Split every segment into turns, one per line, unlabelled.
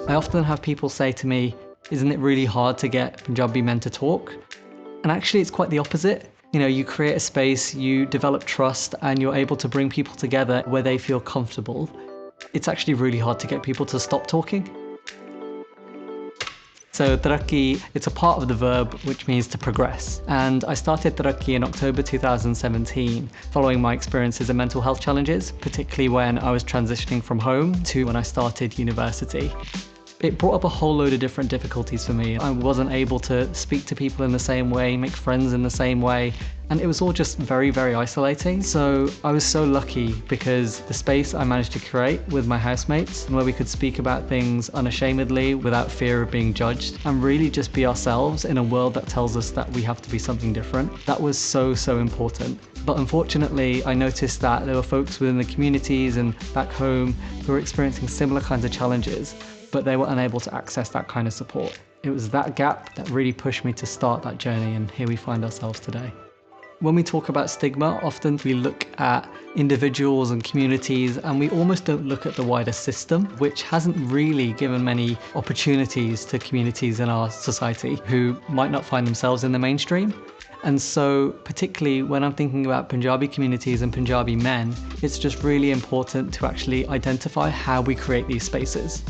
I often have people say to me, isn't it really hard to get Punjabi men to talk? And actually it's quite the opposite. You know, you create a space, you develop trust, and you're able to bring people together where they feel comfortable. It's actually really hard to get people to stop talking. So tarakki, it's a part of the verb which means to progress. And I started tarakki in October 2017, following my experiences in mental health challenges, particularly when I was transitioning from home to when I started university. It brought up a whole load of different difficulties for me. I wasn't able to speak to people in the same way, make friends in the same way, and it was all just very, very isolating. So I was so lucky because the space I managed to create with my housemates, where we could speak about things unashamedly without fear of being judged, and really just be ourselves in a world that tells us that we have to be something different. That was so, so important. But unfortunately, I noticed that there were folks within the communities and back home who were experiencing similar kinds of challenges, but they were unable to access that kind of support. It was that gap that really pushed me to start that journey, and here we find ourselves today. When we talk about stigma, often we look at individuals and communities, and we almost don't look at the wider system, which hasn't really given many opportunities to communities in our society who might not find themselves in the mainstream. And so, particularly when I'm thinking about Punjabi communities and Punjabi men, it's just really important to actually identify how we create these spaces.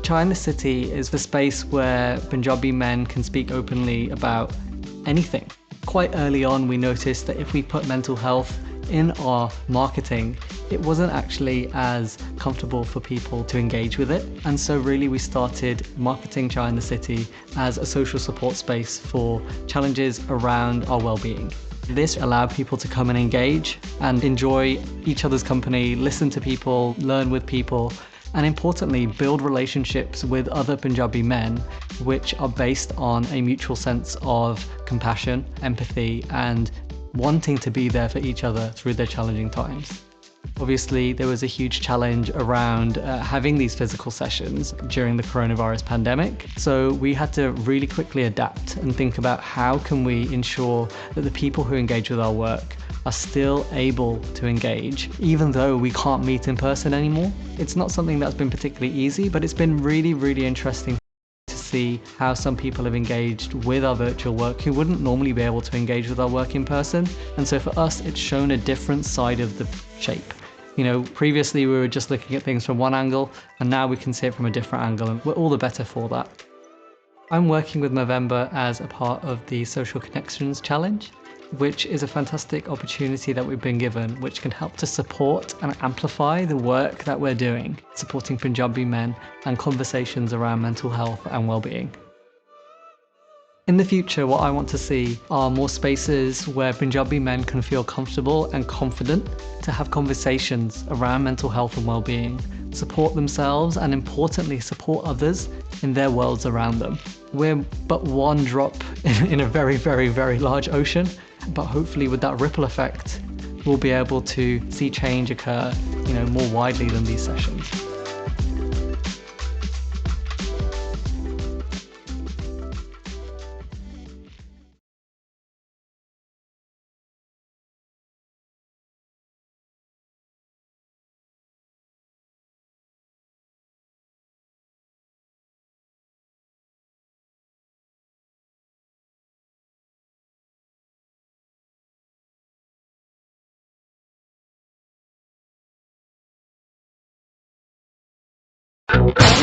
Chai in the City is the space where Punjabi men can speak openly about anything. Quite early on, we noticed that if we put mental health in our marketing, it wasn't actually as comfortable for people to engage with it. And so really we started marketing Chai in the City as a social support space for challenges around our well-being. This allowed people to come and engage and enjoy each other's company, listen to people, learn with people, and importantly, build relationships with other Punjabi men, which are based on a mutual sense of compassion, empathy, and wanting to be there for each other through their challenging times. Obviously, there was a huge challenge around having these physical sessions during the coronavirus pandemic. So we had to really quickly adapt and think about how can we ensure that the people who engage with our work are still able to engage, even though we can't meet in person anymore. It's not something that's been particularly easy, but it's been really, really interesting to see how some people have engaged with our virtual work who wouldn't normally be able to engage with our work in person. And so for us, it's shown a different side of the shape. You know, previously we were just looking at things from one angle, and now we can see it from a different angle, and we're all the better for that. I'm working with Movember as a part of the Social Connections Challenge, which is a fantastic opportunity that we've been given, which can help to support and amplify the work that we're doing, supporting Punjabi men and conversations around mental health and well-being. In the future, what I want to see are more spaces where Punjabi men can feel comfortable and confident to have conversations around mental health and well-being, support themselves, and importantly, support others in their worlds around them. We're but one drop in a very, very, very large ocean, but hopefully with that ripple effect, we'll be able to see change occur, more widely than these sessions.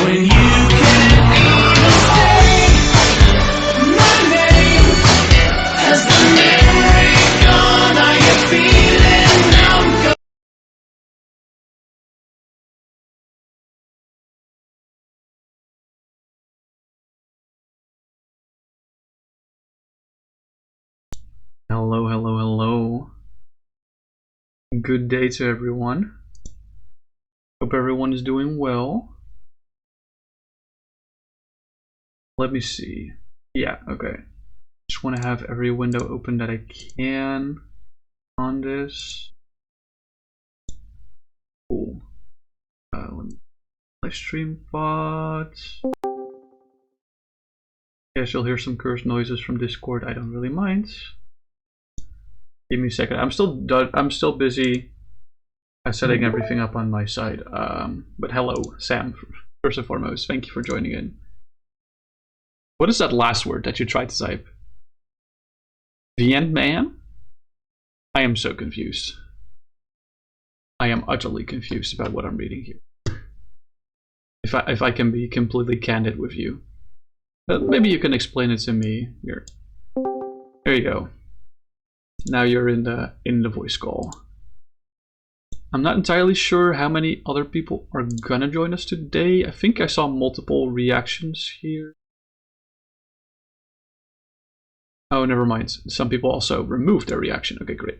When you can say my name, has the memory gone? Are you feeling now?
Hello, hello, hello. Good day to everyone. Hope everyone is doing well. Let me see. Yeah, okay. Just want to have every window open that I can on this. Cool. Live stream bot. Yes, you'll hear some cursed noises from Discord. I don't really mind. Give me a second. I'm still busy setting everything up on my side. But hello, Sam. First and foremost, thank you for joining in. What is that last word that you tried to type? Vietnam? I am so confused. I am utterly confused about what I'm reading here. If I can be completely candid with you, maybe you can explain it to me. Here, there you go. Now you're in the voice call. I'm not entirely sure how many other people are gonna join us today. I think I saw multiple reactions here. Oh, never mind. Some people also removed their reaction. Okay, great.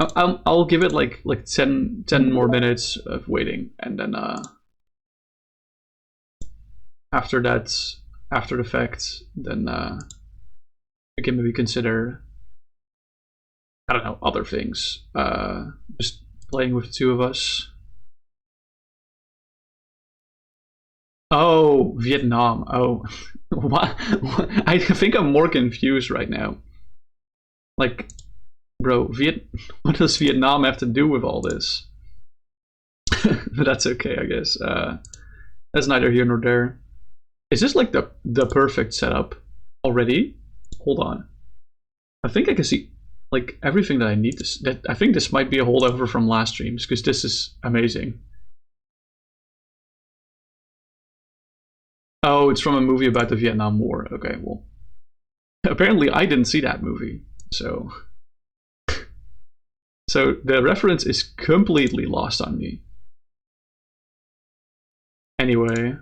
I'll give it like 10 more minutes of waiting, and then after that, after the fact, then we can maybe consider, I don't know, other things. Just playing with the two of us. Oh, Vietnam. Oh, what? I think I'm more confused right now. Like, bro, what does Vietnam have to do with all this? But that's okay, I guess. That's neither here nor there. Is this like the perfect setup already? Hold on. I think I can see like everything that I need to. I think this might be a holdover from last streams because this is amazing. Oh, it's from a movie about the Vietnam War. Okay, well, apparently I didn't see that movie, so the reference is completely lost on me. Anyway.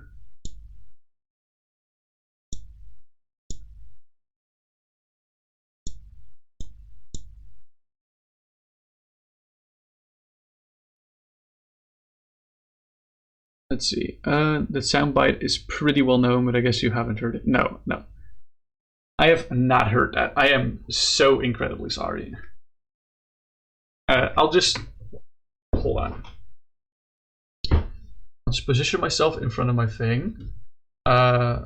Let's see. The soundbite is pretty well known, but I guess you haven't heard it. No. I have not heard that. I am so incredibly sorry. I'll just hold on. I'll just position myself in front of my thing. I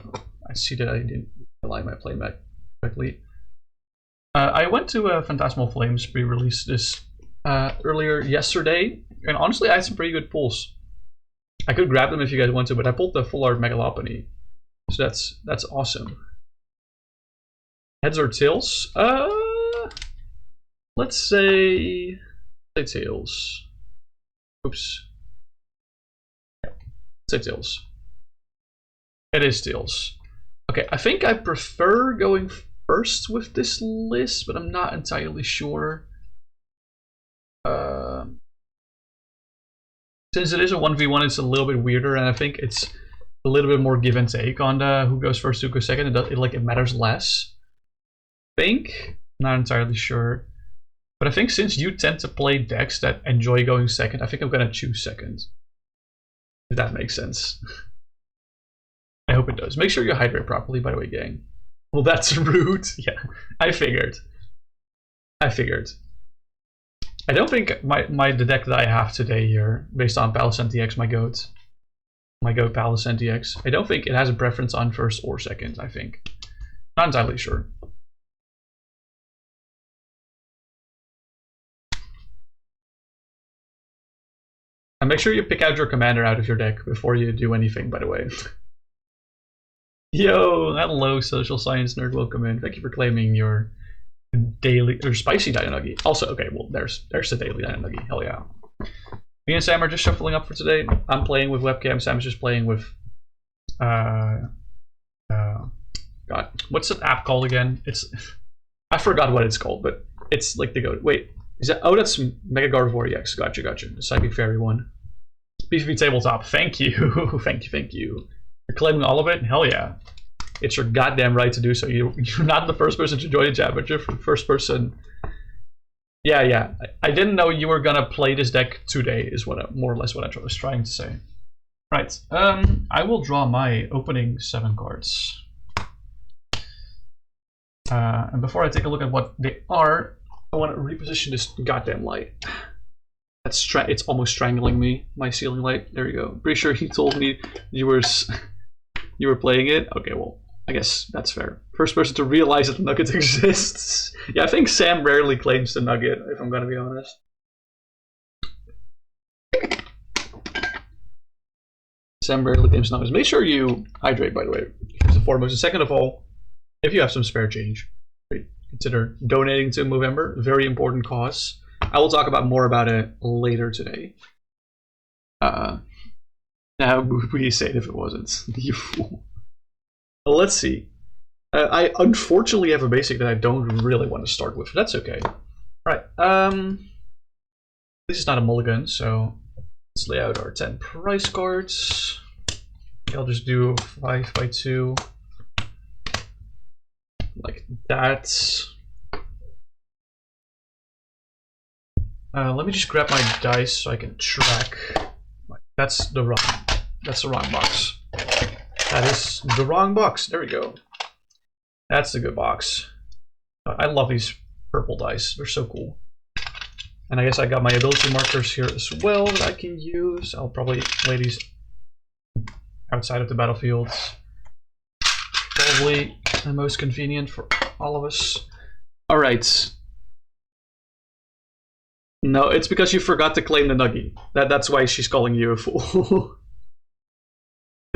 see that I didn't align my playback correctly. I went to Phantasmal Flames pre-release this earlier yesterday, and honestly, I had some pretty good pulls. I could grab them if you guys want to, but I pulled the full art Megalopony, so that's awesome. Heads or tails? Let's say tails. Oops. Yeah, let's say tails. It is tails. Okay, I think I prefer going first with this list, but I'm not entirely sure. Since it is a 1v1, it's a little bit weirder, and I think it's a little bit more give and take on the who goes first, who goes second. It matters less. I think, not entirely sure, but I think since you tend to play decks that enjoy going second, I think I'm gonna choose second. If that makes sense. I hope it does. Make sure you hydrate properly, by the way, gang. Well, that's rude. Yeah, I figured. I don't think the deck that I have today here, based on PALOSSAND TX, my goat PALOSSAND TX, I don't think it has a preference on first or second, I think. Not entirely sure. And make sure you pick out your commander out of your deck before you do anything, by the way. Yo, hello, social science nerd, welcome in. Thank you for claiming your daily or spicy Dynamuggy. Also, okay, well, there's the daily Dynamuggy. Hell yeah. Me and Sam are just shuffling up for today. I'm playing with webcam. Sam's just playing with God, what's that app called again? I forgot what it's called, but it's like the goat. Wait, is that? Oh, that's Mega Gardevoir EX. Gotcha. The Psychic Fairy one. PvP Tabletop. Thank you, thank you. You're claiming all of it? Hell yeah. It's your goddamn right to do so. You're not the first person to join the chat, but you're the first person. Yeah. I didn't know you were gonna play this deck today, is more or less what I was trying to say. Right. I will draw my opening 7 cards. And before I take a look at what they are, I want to reposition this goddamn light. It's almost strangling me. My ceiling light. There you go. Pretty sure he told me you were playing it. Okay, well. I guess that's fair. First person to realize that the nugget exists. Yeah, I think Sam rarely claims the nugget, if I'm gonna be honest. Sam rarely claims nuggets. Make sure you hydrate, by the way. First and foremost. And second of all, if you have some spare change, consider donating to Movember. Very important cause. I will talk about more about it later today. Now, would we say it if it wasn't? You fool. Well, let's see. I unfortunately have a basic that I don't really want to start with. That's okay. Alright, this is not a mulligan, so let's lay out our 10 price cards. I'll just do 5x2. Like that. Let me just grab my dice so I can track. That's the wrong box. That is the wrong box. There we go. That's the good box. I love these purple dice. They're so cool. And I guess I got my ability markers here as well that I can use. I'll probably lay these outside of the battlefield. Probably the most convenient for all of us. Alright. No, it's because you forgot to claim the nugget. That's why she's calling you a fool.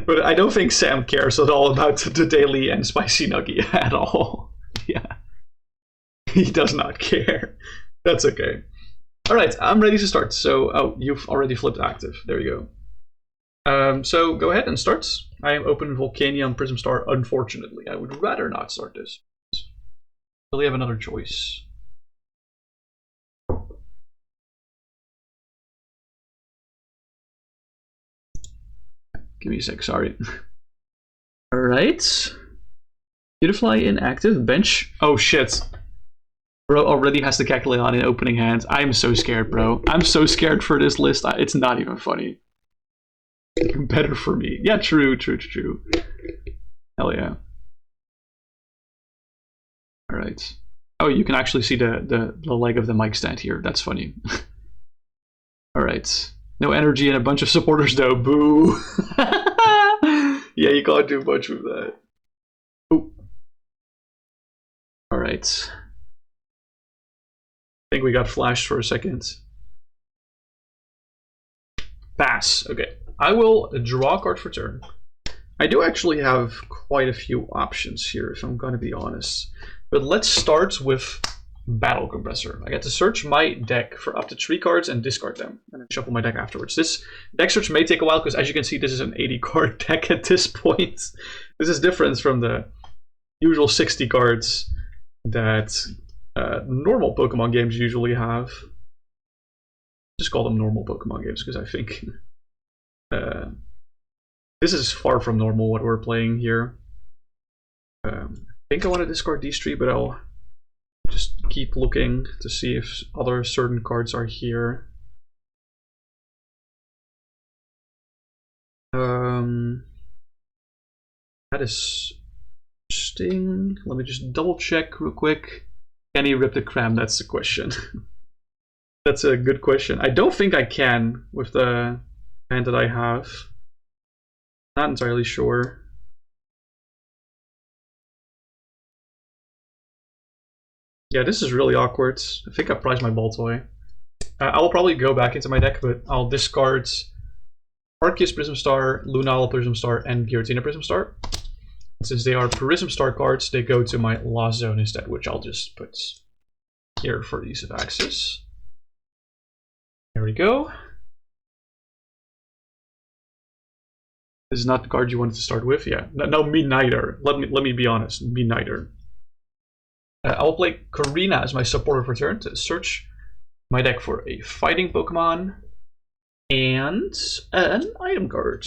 But I don't think Sam cares at all about the daily and spicy nugget at all. Yeah. He does not care. That's okay. Alright, I'm ready to start. So, oh, you've already flipped active. There you go. So go ahead and start. I am open Volcanion Prism Star, unfortunately. I would rather not start this. Really have another choice. Give me a sec, sorry. Alright. Beautifly inactive. Bench. Oh shit. Bro already has the Kecleon in opening hand. I'm so scared, bro. I'm so scared for this list. It's not even funny. Better for me. Yeah, true. Hell yeah. Alright. Oh, you can actually see the leg of the mic stand here. That's funny. Alright. No energy and a bunch of supporters though. Boo. Yeah, you can't do much with that. Oh. Alright. I think we got flashed for a second. Pass. Okay. I will draw a card for turn. I do actually have quite a few options here, if I'm going to be honest. But let's start with Battle Compressor. I get to search my deck for up to 3 cards and discard them, and then shuffle my deck afterwards. This deck search may take a while because, as you can see, this is an 80 card deck at this point. This is different from the usual 60 cards that normal Pokemon games usually have. Just call them normal Pokemon games because I think this is far from normal what we're playing here. I think I want to discard these 3, but I'll just keep looking to see if other certain cards are here. That is interesting. Let me just double check real quick. Can he rip the cram? That's the question. That's a good question. I don't think I can with the hand that I have. Not entirely sure. Yeah, this is really awkward. I think I prized my Baltoy. I will probably go back into my deck, but I'll discard Arceus Prism Star, Lunala Prism Star, and Giratina Prism Star. And since they are Prism Star cards, they go to my Lost Zone instead, which I'll just put here for ease of access. There we go. This is not the card you wanted to start with? Yeah. No, me neither. Let me be honest. Me neither. I will play Karina as my supporter for turn to search my deck for a fighting Pokemon and an item card.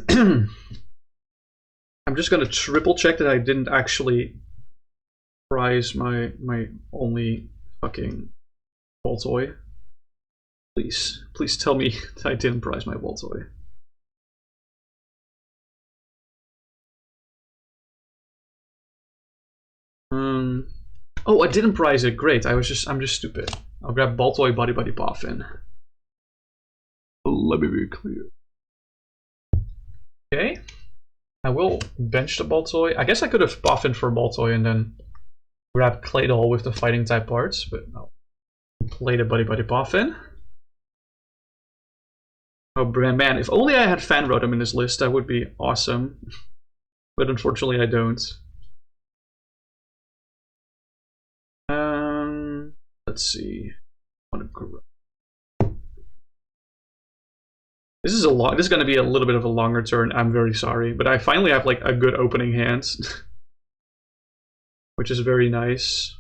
I'm just gonna triple check that I didn't actually prize my only fucking Baltoy. Please tell me that I didn't prize my Baltoy. Oh, I didn't prize it. Great. I'm just stupid. I'll grab Baltoy, Buddy Poffin. Let me be clear. Okay. I will bench the Baltoy. I guess I could have buffed for Baltoy and then grab Claydol with the fighting type parts, but I'll play the Buddy Boffin. Oh man, if only I had Fan Rotom in this list, that would be awesome. But unfortunately I don't. Let's see. This is going to be a little bit of a longer turn. I'm very sorry, but I finally have like a good opening hand, which is very nice.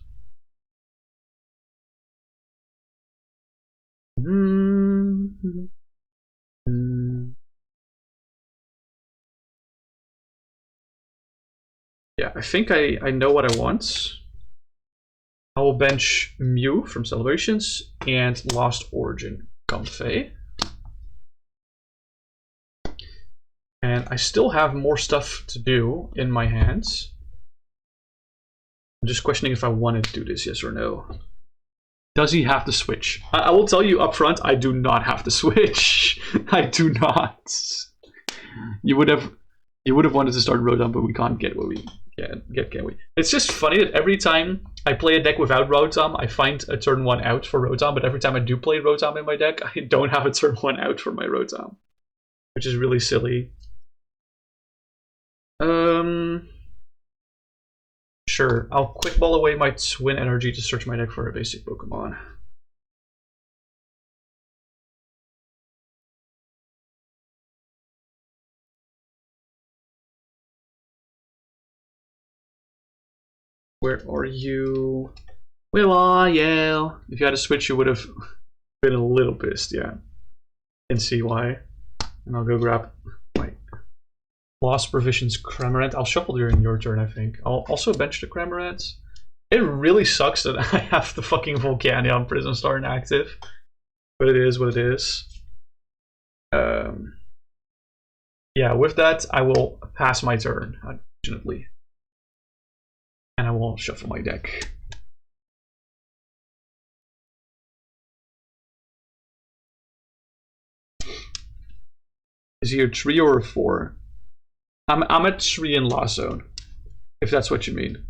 Yeah, I think I know what I want. I will bench Mew from Celebrations and Lost Origin Comfey. And I still have more stuff to do in my hands. I'm just questioning if I want to do this, yes or no. Does he have to switch? I will tell you up front, I do not have to switch. I do not. You would have wanted to start Rotom, but we can't get what we get, can we? It's just funny that every time I play a deck without Rotom, I find a turn 1 out for Rotom, but every time I do play Rotom in my deck, I don't have a turn 1 out for my Rotom. Which is really silly. Sure, I'll quick ball away my Twin Energy to search my deck for a basic Pokemon. Where are you? Where are you? If you had to switch, you would have been a little pissed, yeah. Can see why. And I'll go grab my Lost Provisions Cramorant. I'll shuffle during your turn, I think. I'll also bench the Cramorant. It really sucks that I have the fucking Volcania on Prison Star inactive. But it is what it is. Yeah, with that, I will pass my turn, unfortunately. And I will shuffle my deck. Is he a 3 or a 4? I'm at 3 in Lost Zone, if that's what you mean.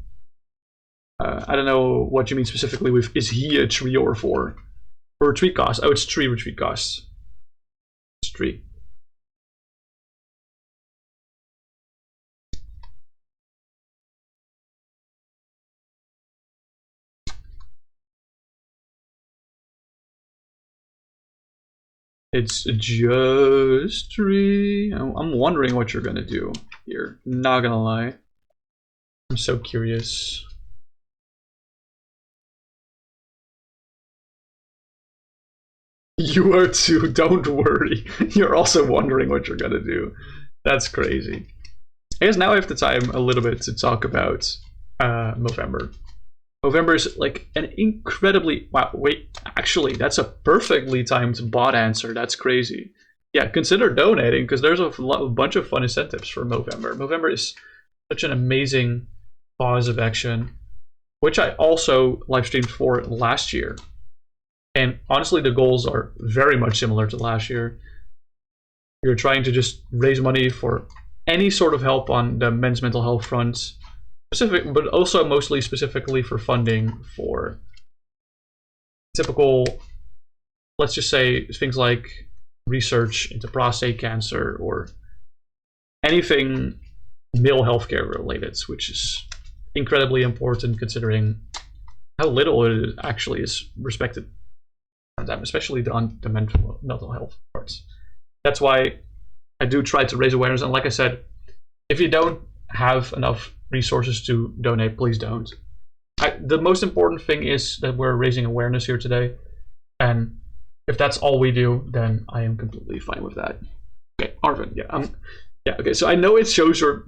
I don't know what you mean specifically with is he a 3 or a 4? Or retreat cost? Oh, it's 3 retreat costs. It's 3. It's just 3. I'm wondering what you're gonna do here. Not gonna lie. I'm so curious. You are too, don't worry. You're also wondering what you're gonna do. That's crazy. I guess now I have the time a little bit to talk about Movember. Movember is like an incredibly... Wow, wait, actually, that's a perfectly timed bot answer. That's crazy. Yeah, consider donating, because there's a bunch of fun incentives for Movember. Movember is such an amazing cause of action, which I also live streamed for last year. And honestly, the goals are very much similar to last year. You're trying to just raise money for any sort of help on the men's mental health front, but also mostly specifically for funding for typical, let's just say, things like research into prostate cancer or anything male healthcare related, which is incredibly important considering how little it actually is respected, especially on the mental health parts. That's why I do try to raise awareness, and like I said, if you don't have enough resources to donate, please don't. The most important thing is that we're raising awareness here today, and if that's all we do, then I am completely fine with that. Okay, Arvin, yeah, okay. So I know it shows your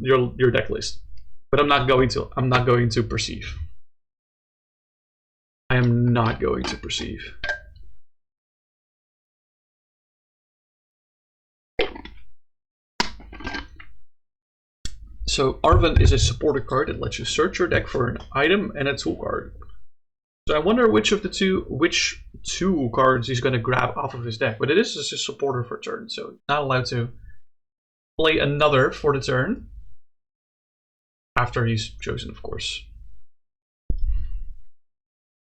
deck list, but I'm not going to perceive. I am not going to perceive. So Arvin is a supporter card that lets you search your deck for an item and a tool card. So I wonder which two cards he's going to grab off of his deck. But it is just a supporter for turn, so not allowed to play another for the turn. After he's chosen, of course.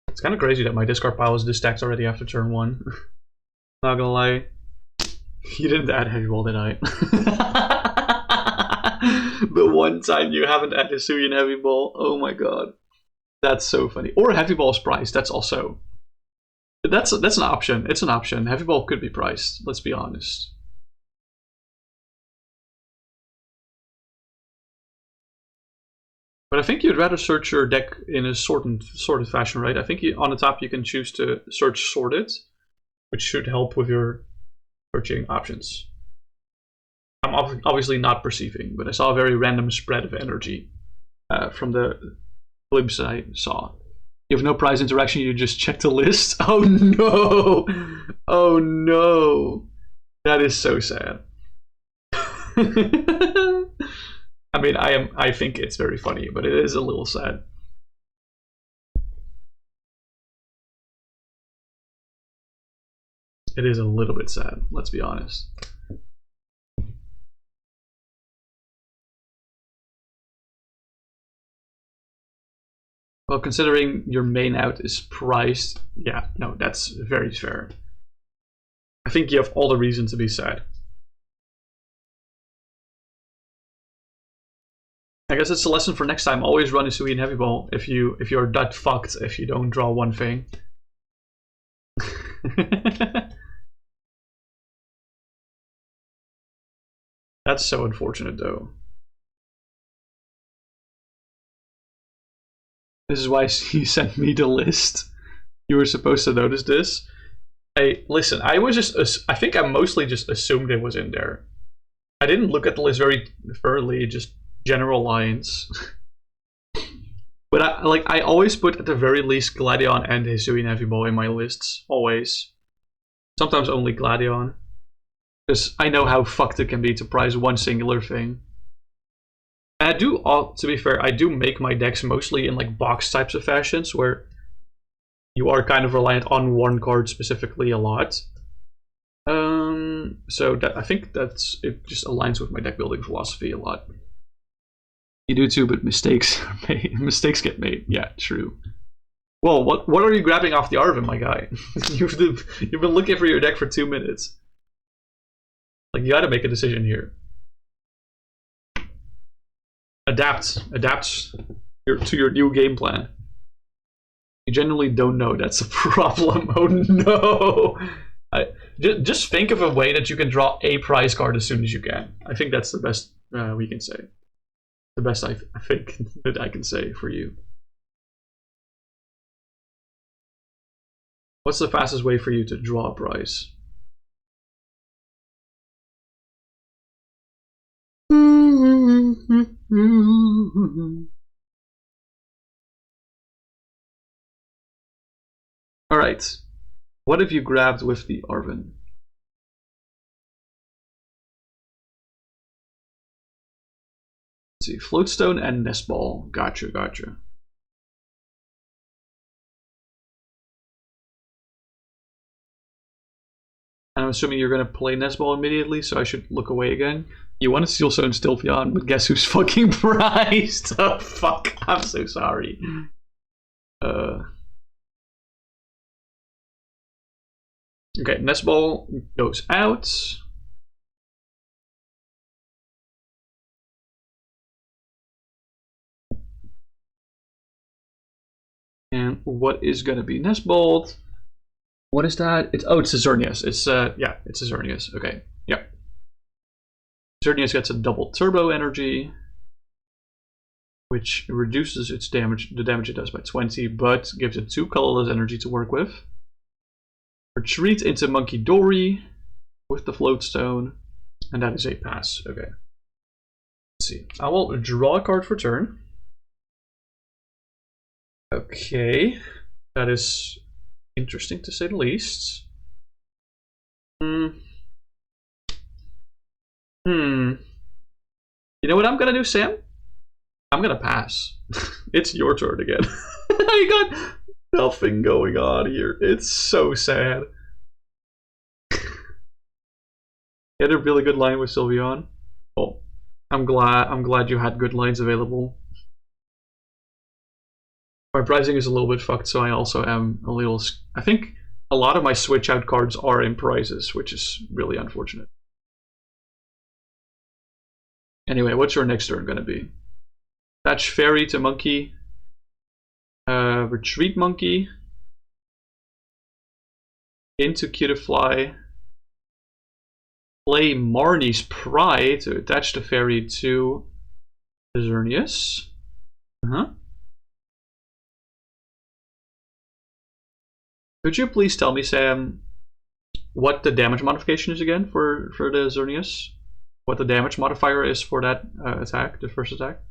It's kind of crazy that my discard pile is this stacked already after turn 1. Not gonna lie. You didn't add Heavy Ball, did I? The one time you haven't added Hisuian Heavy Ball. Oh my god. That's so funny. Or Heavy Ball's priced, that's also... That's an option. It's an option. Heavy Ball could be priced, let's be honest. But I think you'd rather search your deck in a sorted fashion, right? I think on the top you can choose to search sorted, which should help with your searching options. I'm obviously not perceiving, but I saw a very random spread of energy from the glimpse I saw. You have no prize interaction, you just check the list? Oh no! Oh no! That is so sad. I mean, I think it's very funny, but it is a little sad. It is a little bit sad, let's be honest. Well, considering your main out is priced, yeah, no, that's very fair. I think you have all the reason to be sad. I guess it's a lesson for next time. Always run Hisuian Heavy Ball if you're that fucked if you don't draw one thing. That's so unfortunate though. This is why he sent me the list. You were supposed to notice this. Hey, listen, I think I mostly just assumed it was in there. I didn't look at the list very thoroughly, just general lines. But I always put at the very least Gladion and Hisuian Heavy Ball in my lists. Always. Sometimes only Gladion. Because I know how fucked it can be to prize one singular thing. And I do, to be fair, I do make my decks mostly in like box types of fashions where you are kind of reliant on one card specifically a lot. So I think it just aligns with my deck building philosophy a lot. You do too, but mistakes are made. Mistakes get made. Yeah, true. Well, what are you grabbing off the Arvin, my guy? You've been looking for your deck for 2 minutes. Like, you gotta make a decision here. Adapt to your new game plan. You generally don't know, that's a problem. Oh no! Just think of a way that you can draw a prize card as soon as you can. I think that's the best we can say. The best I think that I can say for you. What's the fastest way for you to draw a prize? Alright. What have you grabbed with the Arvin? Let's see, Floatstone and Nest Ball. Gotcha. And I'm assuming you're going to play Nest Ball immediately, so I should look away again. You want to Steel Stone Stilphion, but guess who's fucking priced? Oh fuck, I'm so sorry. Okay, Nest Ball goes out. And what is going to be Nest Balled? What is that? It's a Xerneas. It's yeah, it's a Xerneas. Okay, yep. Xerneas gets a double turbo energy, which reduces its damage, the damage it does by 20, but gives it 2 colorless energy to work with. Retreat into Monkey Dory with the Floatstone, and that is a pass. Okay. Let's see. I will draw a card for turn. Okay, that is interesting to say the least. You know what I'm gonna do, Sam? I'm gonna pass. It's your turn again. I got nothing going on here. It's so sad. You had a really good line with Sylveon. Well, I'm glad you had good lines available. My pricing is a little bit fucked, so I also am a little. I think a lot of my switch out cards are in prizes, which is really unfortunate. Anyway, what's your next turn gonna be? Attach fairy to monkey. Retreat monkey. Into Cutifly. Play Marnie's Pride to attach the fairy to Xerneas. Could you please tell me, Sam, what the damage modification is again for the Xerneas? What the damage modifier is for that attack, the first attack?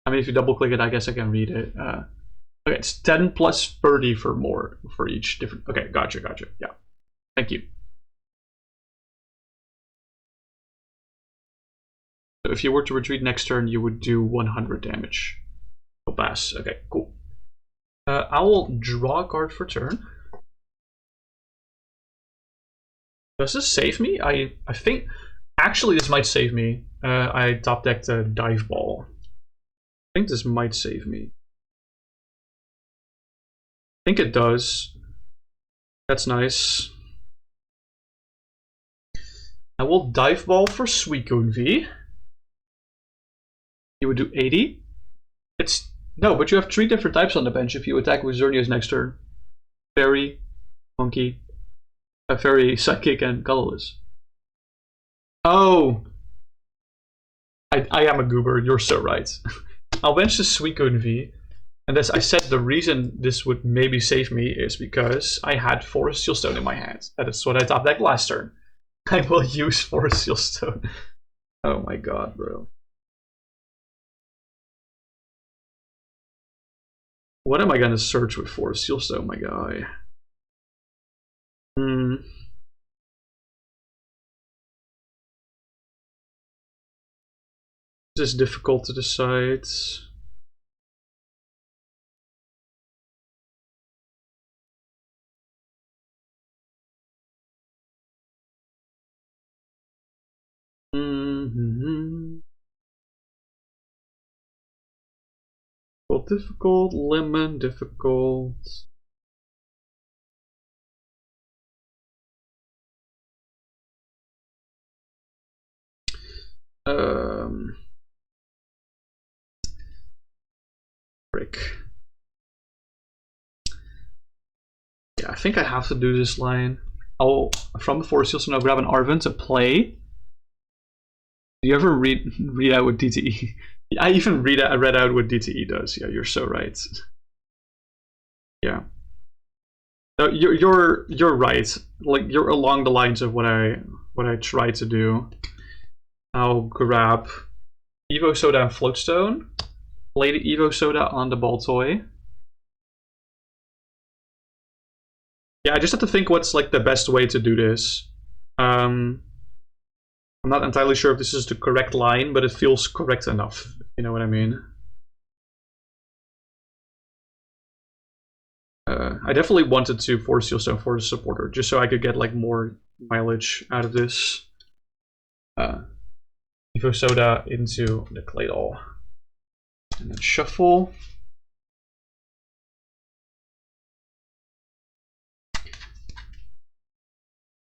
I mean, if you double click it, I guess I can read it. Okay, it's 10 plus 30 for more for each different. Okay, gotcha. Yeah, thank you. So if you were to retreat next turn, you would do 100 damage. Oh, pass. Okay, cool. I will draw a card for turn. Does this save me? I think actually this might save me. I top decked a dive ball. I think this might save me. I think it does. That's nice. I will dive ball for Suicune V. You would do 80. It's no, but you have 3 different types on the bench if you attack with Xerneas next turn. Fairy, monkey, fairy, psychic, and colorless. Oh, I am a goober. You're so right. I'll bench the Suicune V. And as I said, the reason this would maybe save me is because I had Forest Seal Stone in my hand. That is what I top decked last turn. I will use Forest Seal Stone. Oh my god, bro. What am I gonna search with Forest Seal Stone, my guy? This is difficult to decide. Difficult, lemon, difficult. Frick. Yeah, I think I have to do this line. I'll from the Forest Seal, so now grab an Arven to play. Do you ever read out what DTE? I even read out what DTE does. Yeah, you're so right. Yeah. No, you're right. Like you're along the lines of what I try to do. I'll grab Evo Soda and Floatstone. Play the Evo Soda on the ball toy. Yeah, I just have to think what's like the best way to do this. I'm not entirely sure if this is the correct line, but it feels correct enough. You know what I mean? I definitely wanted to Force Seal Stone for the supporter, just so I could get like more mileage out of this. Evo Soda into the Clay Doll. And then shuffle.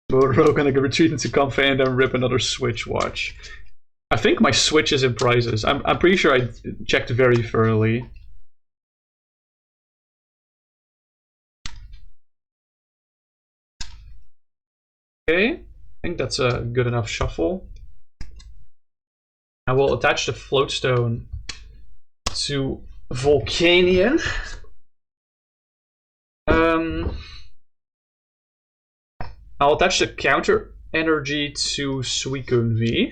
We're gonna retreat into Comfey and then rip another Switch watch. I think my Switch is in prizes. I'm pretty sure I checked very thoroughly. Okay, I think that's a good enough shuffle. I will attach the Floatstone to Volcanion. I'll attach the counter energy to Suicune V.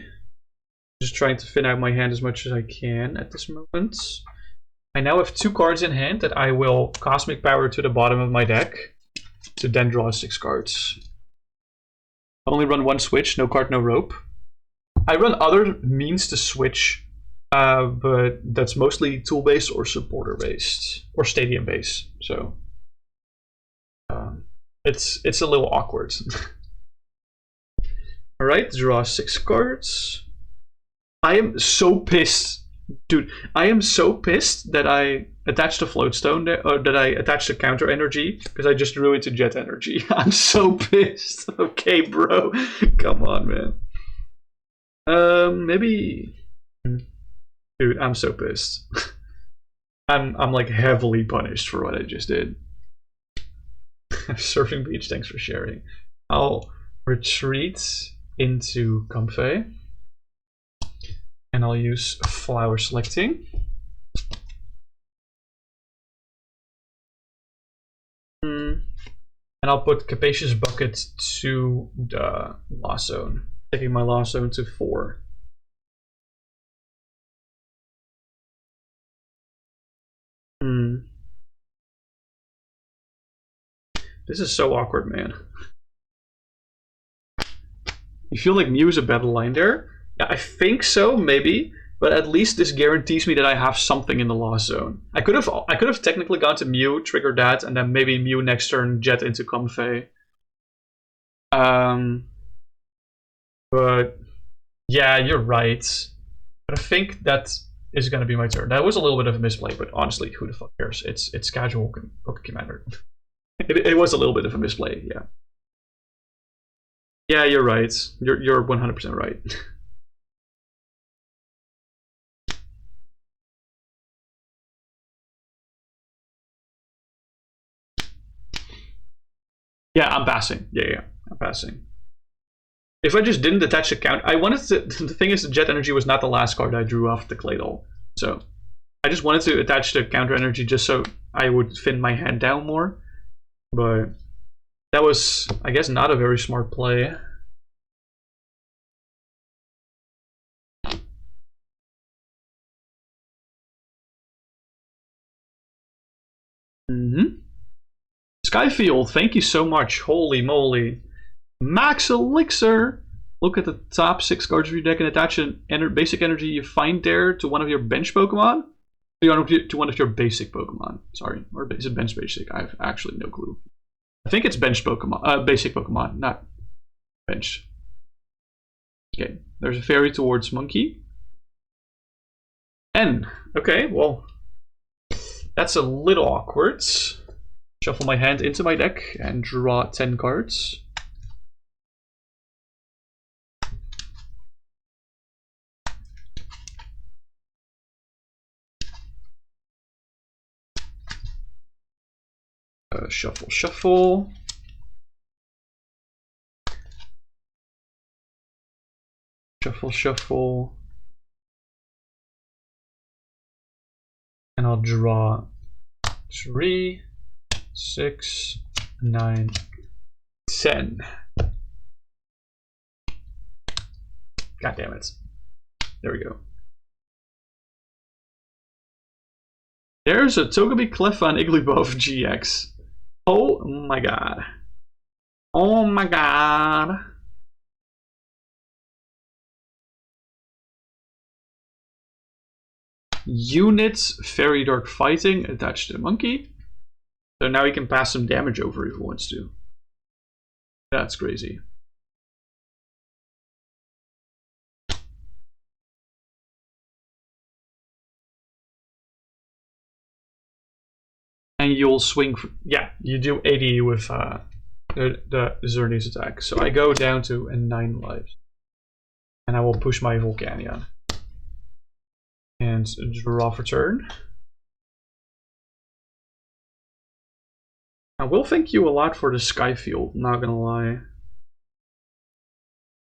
Just trying to thin out my hand as much as I can at this moment. I now have 2 cards in hand that I will Cosmic Power to the bottom of my deck to then draw 6 cards. I only run 1 switch, no card, no rope. I run other means to switch, but that's mostly tool-based or supporter-based or stadium-based. So it's a little awkward. Alright, draw 6 cards. I am so pissed. Dude, I am so pissed that I attached a floatstone there, or that I attached a counter energy, because I just drew into jet energy. I'm so pissed. Okay, bro. Come on, man. Maybe... Dude, I'm so pissed. I'm like heavily punished for what I just did. Surfing Beach, thanks for sharing. I'll retreat into Comfey. And I'll use flower selecting. And I'll put Capacious Bucket to the Lost Zone, taking my Lost Zone to 4. This is so awkward, man. You feel like Mew is a better line there? Yeah, I think so, maybe. But at least this guarantees me that I have something in the Lost Zone. I could have technically gone to Mew, triggered that, and then maybe Mew next turn jet into Comfey. But yeah, you're right. But I think that is gonna be my turn. That was a little bit of a misplay, but honestly, who the fuck cares? It's casual Poké-Commander. It was a little bit of a misplay, yeah. Yeah, you're right. You're 100% right. Yeah, I'm passing. Yeah, I'm passing. If I just didn't attach the count, I wanted to. The thing is, the Jet Energy was not the last card I drew off the Claydol, so I just wanted to attach the counter energy just so I would thin my hand down more. But that was, I guess, not a very smart play. Skyfield, thank you so much. Holy moly. Max Elixir! Look at the top 6 cards of your deck and attach an basic energy you find there to one of your bench Pokemon? To one of your basic Pokemon. Sorry. Or is it bench basic? I have actually no clue. I think it's bench Pokemon. Basic Pokemon, not bench. Okay. There's a fairy towards Monkey. N. Okay, well. That's a little awkward. Shuffle my hand into my deck and draw 10 cards. Shuffle, shuffle. Shuffle, shuffle. And I'll draw 3, 6, 9, 10. God damn it. There we go. There's a Togepi, Cleffa, and Igglybuff GX. Oh my god. Oh my god. Units, Fairy Dark Fighting, attached to the Monkey. So now he can pass some damage over if he wants to. That's crazy. And you'll swing, yeah, you do 80 with the Xerneas attack. So I go down to 9 lives. And I will push my Volcanion. And draw for turn. I will thank you a lot for the Skyfield, not gonna lie.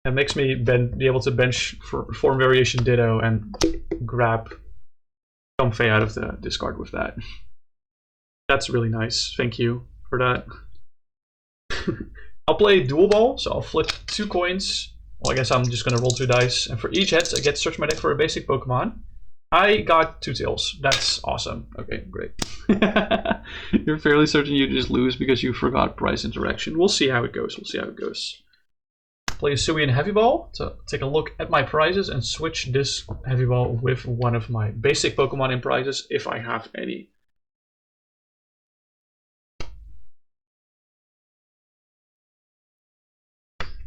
It makes me be able to bench for Form Variation Ditto and grab Comfey out of the discard with that. That's really nice. Thank you for that. I'll play Dual Ball, so I'll flip 2 coins. Well, I guess I'm just gonna roll 2 dice, and for each heads, I get to search my deck for a basic Pokemon. I got 2 tails. That's awesome. Okay, great. You're fairly certain you just lose because you forgot price interaction. We'll see how it goes. We'll see how it goes. Play Sui and Heavy Ball to take a look at my prizes and switch this Heavy Ball with one of my basic Pokemon in prizes if I have any.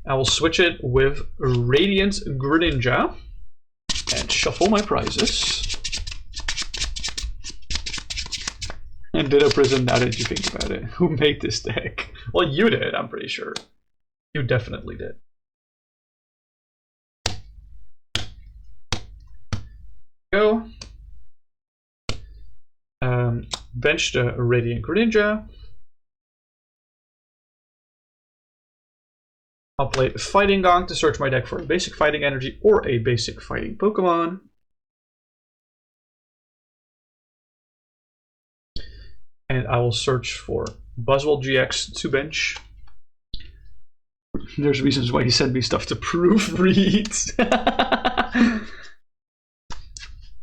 I will switch it with Radiant Greninja and shuffle my prizes. And Ditto Prison, now that you think about it. Who made this deck? Well, you did, I'm pretty sure. You definitely did. Go. Bench the Radiant Greninja. I'll play Fighting Gong to search my deck for a basic fighting energy or a basic fighting Pokemon. And I will search for Buzzwole GX to bench. There's reasons why he sent me stuff to proofread.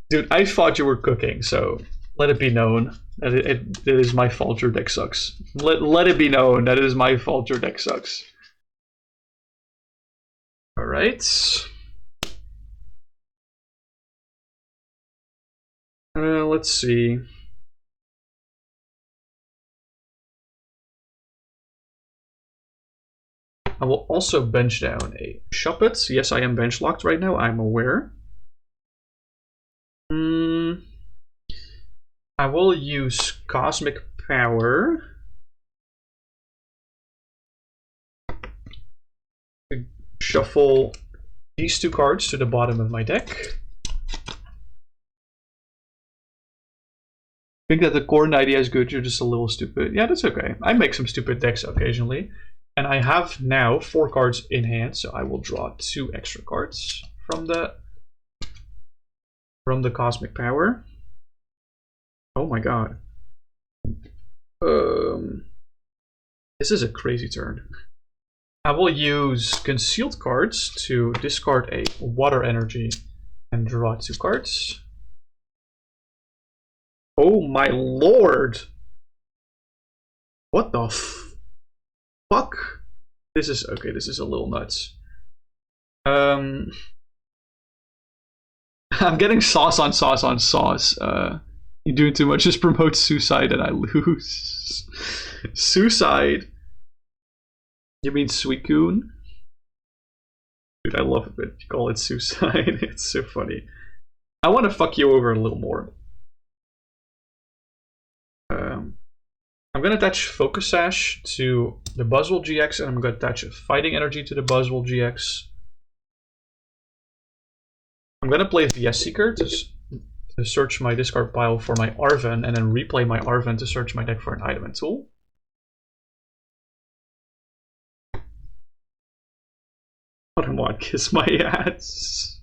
Dude, I thought you were cooking, so let it be known that it is my fault your deck sucks. Let it be known that it is my fault your deck sucks. Alright. Let's see. I will also bench down a Shuppet. Yes, I am bench locked right now, I'm aware. I will use Cosmic Power to shuffle these two cards to the bottom of my deck. Think that the core idea is good, you're just a little stupid. Yeah, that's okay. I make some stupid decks occasionally. And I have now 4 cards in hand, so I will draw 2 extra cards from the Cosmic Power. Oh my god. This is a crazy turn. I will use Concealed cards to discard a Water Energy and draw 2 cards. Oh my lord! What the fuck? This is okay, this is a little nuts. I'm getting sauce on sauce on sauce. You doing too much just promotes suicide and I lose. Suicide? You mean Suicune? Dude, I love it when you call it suicide. It's so funny. I want to fuck you over a little more. I'm going to attach Focus Sash to the Buzzwole GX, and I'm going to attach a Fighting Energy to the Buzzwole GX. I'm going to play VS Seeker to search my discard pile for my Arven, and then replay my Arven to search my deck for an item and tool. I don't want to kiss my ass.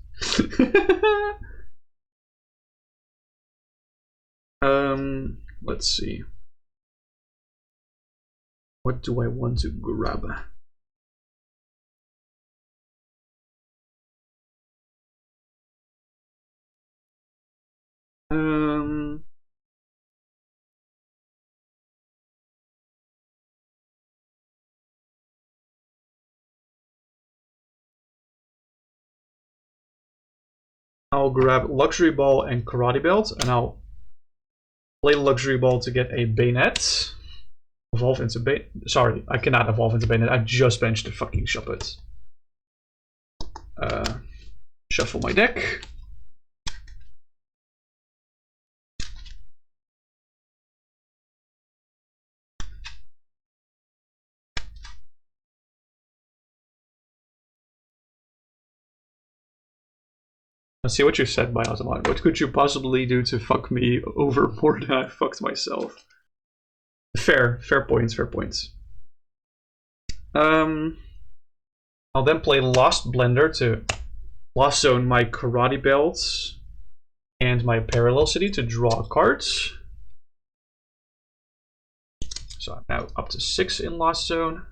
Let's see. What do I want to grab? I'll grab Luxury Ball and Karate Belt, and I'll play Luxury Ball to get a Bayonet. Evolve into sorry, I cannot evolve into Bayonet. I just benched the fucking Shuppet. Shuffle my deck. Let's see what you said, by Automat. What could you possibly do to fuck me over more than I fucked myself? Fair points, fair points. I'll then play Lost Blender to Lost Zone my Karate Belts and my Parallel City to draw cards. So I'm now up to 6 in Lost Zone.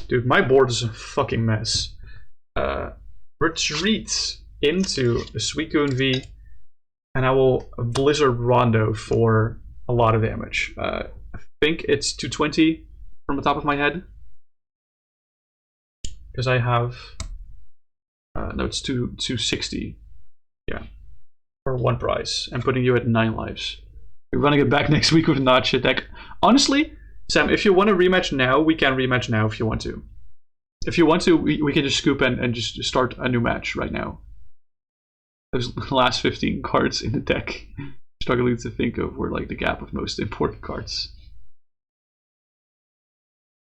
Dude, my board is a fucking mess. Retreat into the Suicune V, and I will Blizzard Rondo for a lot of damage. I think it's 220 from the top of my head. Because I have... no, it's 260. Yeah. For 1 prize. I'm putting you at 9 lives. We're running it back next week with a Nacha deck. Honestly, Sam, if you want to rematch now, we can rematch now if you want to. If you want to, we can just scoop and just start a new match right now. Those last 15 cards in the deck, struggling to think of where like the gap of most important cards.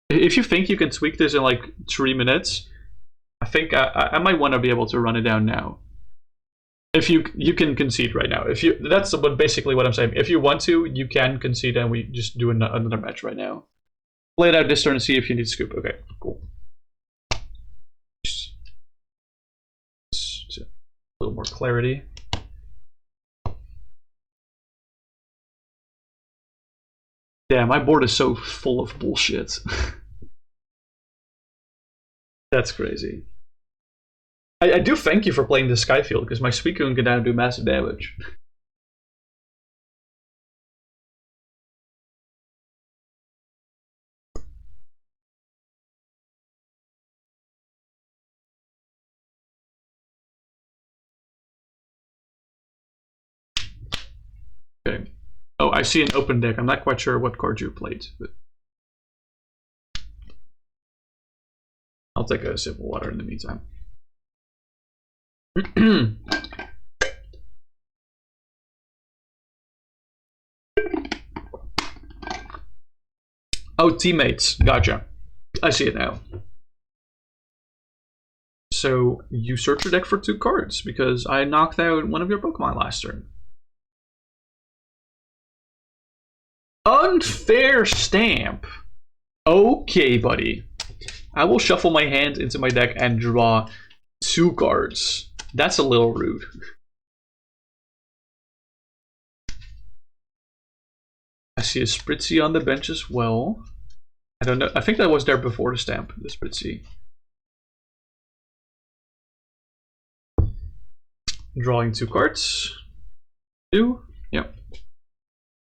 If you think you can tweak this in like 3 minutes, I think I might want to be able to run it down now. If you can concede right now. If you that's basically what I'm saying. If you want to, you can concede and we just do another match right now. Play it out this turn and see if you need to scoop. Okay, cool. Just a little more clarity. Damn, my board is so full of bullshit. That's crazy. I do thank you for playing the Skyfield, because my Suicune can now do massive damage. Okay. Oh, I see an open deck. I'm not quite sure what card you played, but I'll take a sip of water in the meantime. Oh, teammates. Gotcha. I see it now. So you search your deck for 2 cards because I knocked out one of your Pokemon last turn. Unfair stamp. Okay, buddy. I will shuffle my hand into my deck and draw 2 cards. That's a little rude. I see a Spritzy on the bench as well. I don't know. I think that was there before the stamp, the Spritzy. Drawing 2 cards. 2. Yep.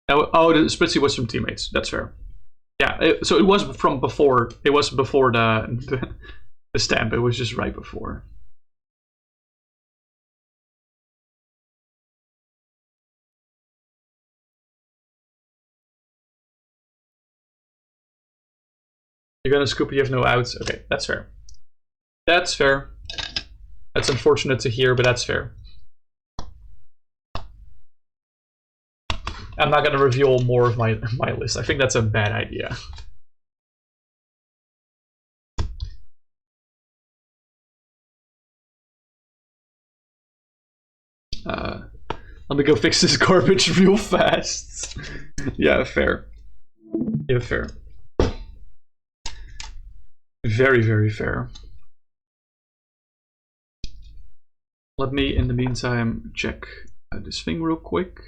Oh, the Spritzy was from teammates. That's fair. Yeah, so it was from before. It was before the stamp. It was just right before. You're gonna scoop. You have no outs. Okay, that's fair. That's fair. That's unfortunate to hear, but that's fair. I'm not gonna reveal more of my list. I think that's a bad idea. Let me go fix this garbage real fast. Yeah, fair. Yeah, fair. Very, very fair. Let me, in the meantime, check this thing real quick.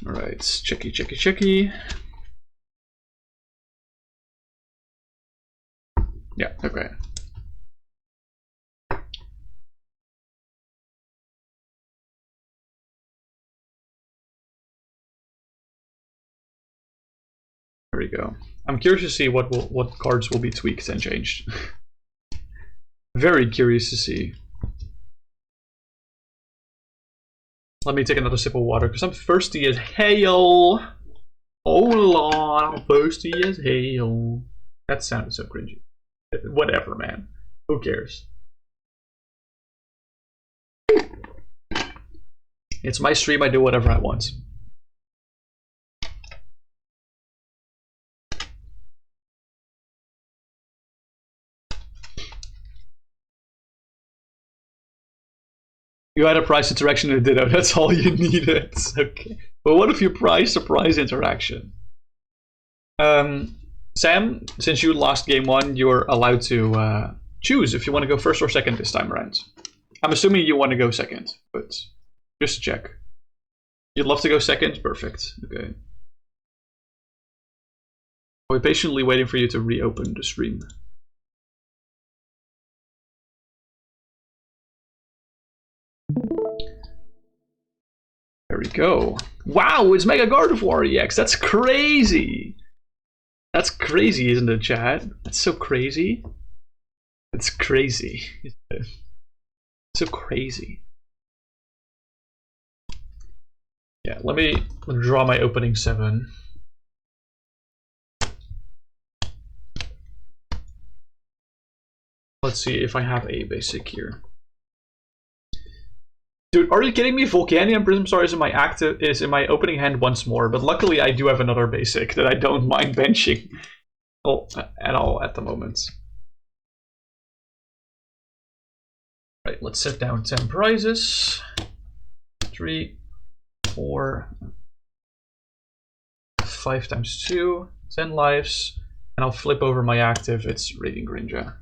Alright, checky, checky, checky. Yeah, okay. There we go. I'm curious to see what cards will be tweaked and changed. Very curious to see. Let me take another sip of water because I'm thirsty as hell. Oh Lord, I'm thirsty as hell. That sounded so cringy. Whatever, man. Who cares? It's my stream. I do whatever I want. You had a price interaction in a Ditto, that's all you needed. Okay. But what if you price a price interaction? Sam, since you lost game 1, you're allowed to choose if you want to go first or second this time around. I'm assuming you want to go second, but just to check. You'd love to go second? Perfect. Okay. I'll be patiently waiting for you to reopen the stream. There we go. Wow, it's Mega Gardevoir EX. That's crazy. That's crazy, isn't it, chat? That's so crazy. It's crazy. It's so crazy. Yeah, let me draw my opening 7. Let's see if I have a basic here. Dude, are you kidding me? Volcanium Prism Star is in my opening hand once more, but luckily I do have another basic that I don't mind benching at all at the moment. Right, let's set down 10 prizes. 3, 4, 5 times 2, 10 lives, and I'll flip over my active. It's Radiant Greninja.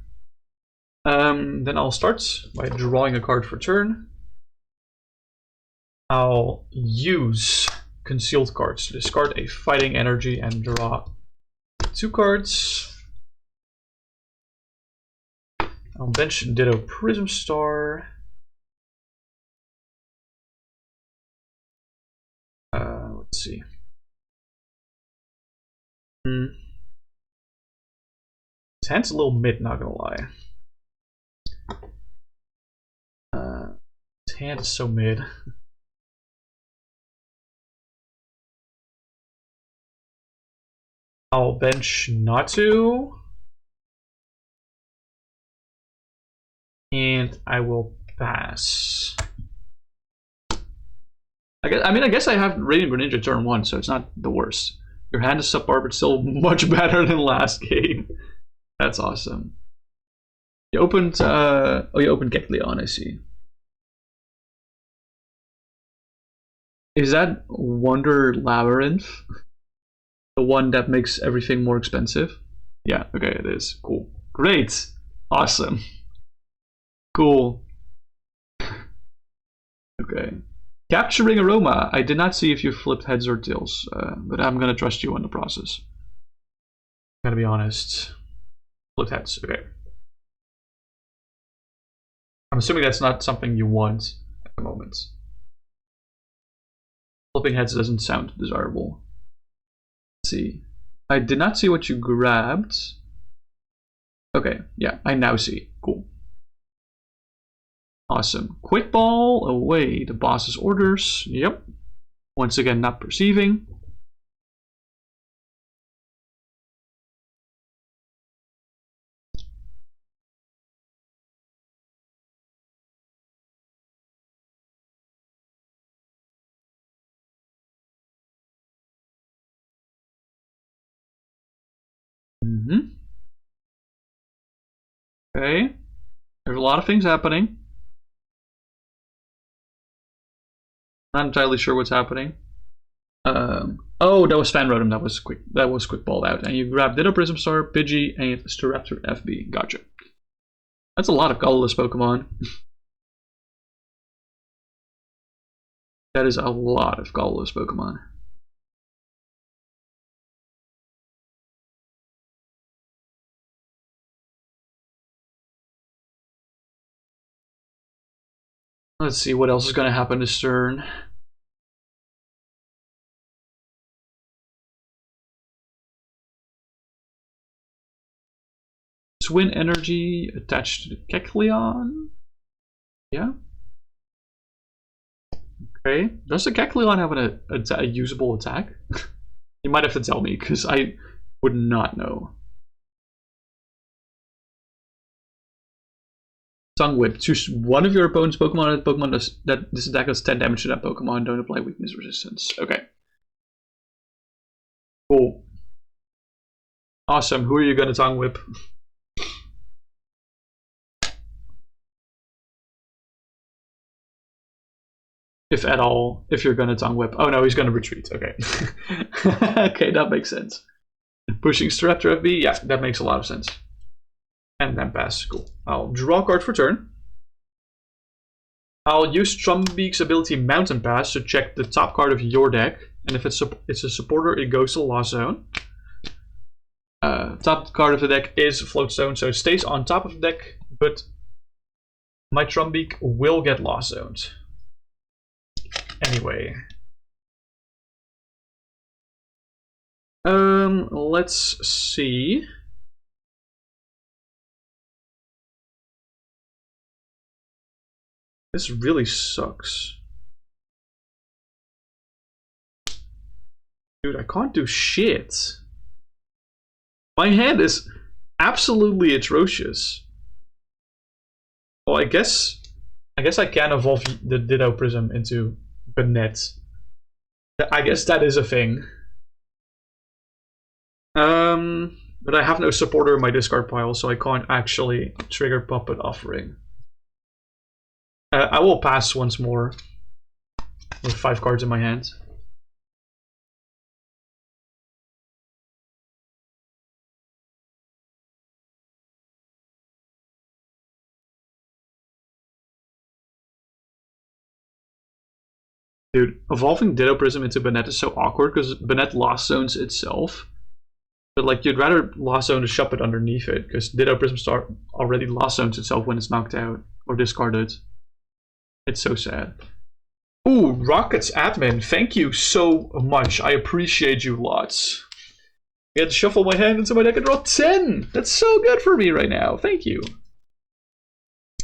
Then I'll start by drawing a card for turn. I'll use concealed cards to discard a fighting energy and draw 2 cards. I'll bench Ditto Prism Star. Let's see. His hand's a little mid, not gonna lie. His hand is so mid. I'll bench Natu. And I will pass. I guess I have Radiant Greninja turn 1, so it's not the worst. Your hand is subpar, but still much better than last game. That's awesome. You opened you opened Kecleon, I see. Is that Wonder Labyrinth? The one that makes everything more expensive? Yeah, okay, it is. Cool. Great. Awesome. Cool. Okay. Capturing Aroma. I did not see if you flipped heads or tails, but I'm gonna trust you on the process. Gotta be honest. Flipped heads. Okay. I'm assuming that's not something you want at the moment. Flipping heads doesn't sound desirable. Let's see. I did not see what you grabbed. Okay, yeah, I now see. Cool. Awesome. Quick Ball away the boss's orders. Yep. Once again, not perceiving. Okay. There's a lot of things happening. Not entirely sure what's happening. Oh, that was Fan Rotom. That was quick balled out. And you grabbed Ditto Prism Star, Pidgey, and Staraptor FB. Gotcha. That's a lot of colorless Pokemon. That is a lot of colorless Pokemon. Let's see what else is going to happen this turn. Swin Energy attached to the Kecleon. Yeah. Okay. Does the Kecleon have a usable attack? You might have to tell me, because I would not know. Tongue Whip. Choose one of your opponent's Pokemon that this attack does 10 damage to that Pokemon. Don't apply weakness resistance. Okay. Cool. Awesome. Who are you gonna Tongue Whip? If at all, if you're gonna Tongue Whip. Oh no, he's gonna retreat. Okay. Okay, that makes sense. Pushing Staraptor FB, yeah, that makes a lot of sense. And then pass. Cool. I'll draw a card for turn. I'll use Trumbeak's ability Mountain Pass to check the top card of your deck. And if it's a supporter, it goes to the Lost Zone. Top card of the deck is Float Zone, so it stays on top of the deck, but my Trumbeak will get Lost Zoned. Anyway. Let's see. This really sucks. Dude, I can't do shit. My hand is absolutely atrocious. Oh, I guess I can evolve the Ditto Prism into Banette. I guess that is a thing. But I have no supporter in my discard pile, so I can't actually trigger Puppet Offering. I will pass once more with 5 cards in my hand. Dude, evolving Ditto Prism into Banette is so awkward because Banette lost zones itself. But like, you'd rather lost zone to shove it underneath it, because Ditto Prism Star already lost zones itself when it's knocked out or discarded. It's so sad. Ooh, Rockets Admin, thank you so much. I appreciate you lots. I had to shuffle my hand into my deck and draw 10. That's so good for me right now. Thank you.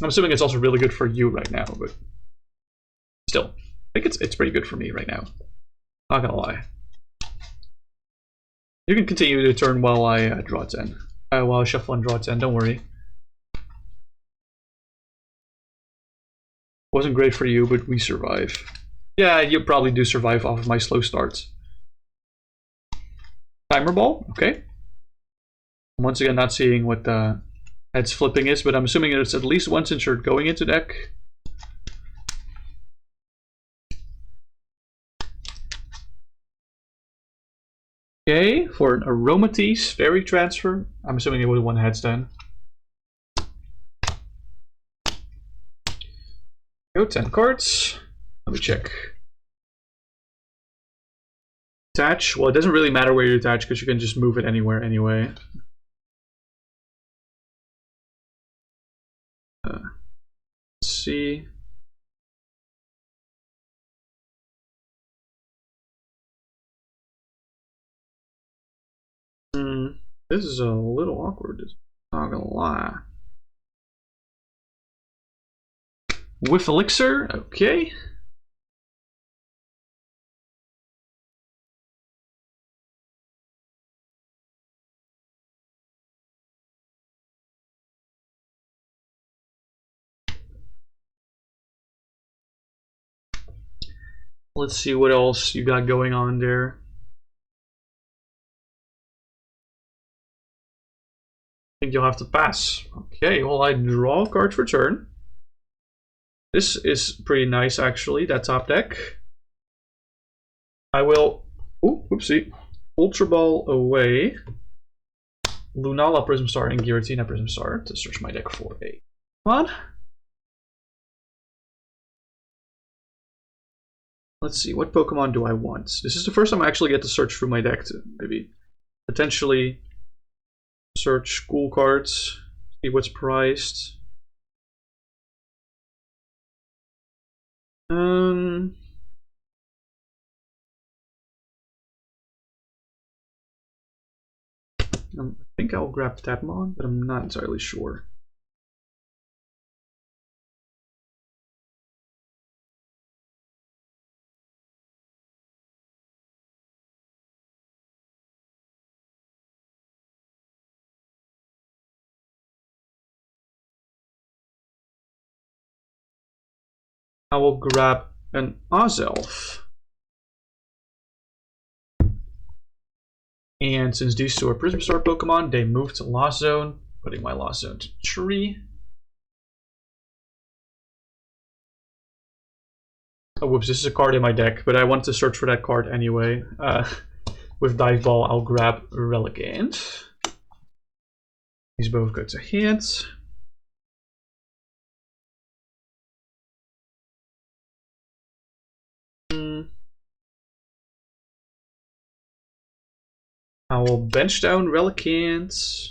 I'm assuming it's also really good for you right now, but still, I think it's pretty good for me right now. Not gonna lie. You can continue to turn while I draw 10. While I shuffle and draw 10, don't worry. Wasn't great for you, but we survive. Yeah, you probably do survive off of my slow starts. Timer ball, okay. Once again, not seeing what the heads flipping is, but I'm assuming it's at least once insert going into deck. Okay, for an Aromatisse Fairy Transfer. I'm assuming it would have won heads then. Go 10 cards. Let me check. Attach. Well, it doesn't really matter where you attach because you can just move it anywhere anyway. Let's see. This is a little awkward, not gonna lie. With Elixir, okay. Let's see what else you got going on there. I think you'll have to pass. Okay, well, I draw a card for turn. This is pretty nice, actually, that top deck. I will... Ooh, whoopsie. Ultra Ball away. Lunala Prism Star and Giratina Prism Star to search my deck for a... Come on. Let's see, what Pokemon do I want? This is the first time I actually get to search through my deck to maybe potentially search school cards, see what's priced. I think I'll grab Tapmon, but I'm not entirely sure. I will grab an Ozelf. And since these two are Prism Star Pokemon, they move to Lost Zone, putting my Lost Zone to tree. Oh, whoops, this is a card in my deck, but I want to search for that card anyway. With Dive Ball, I'll grab Relicant. These both go to hands. I will bench down Relicant.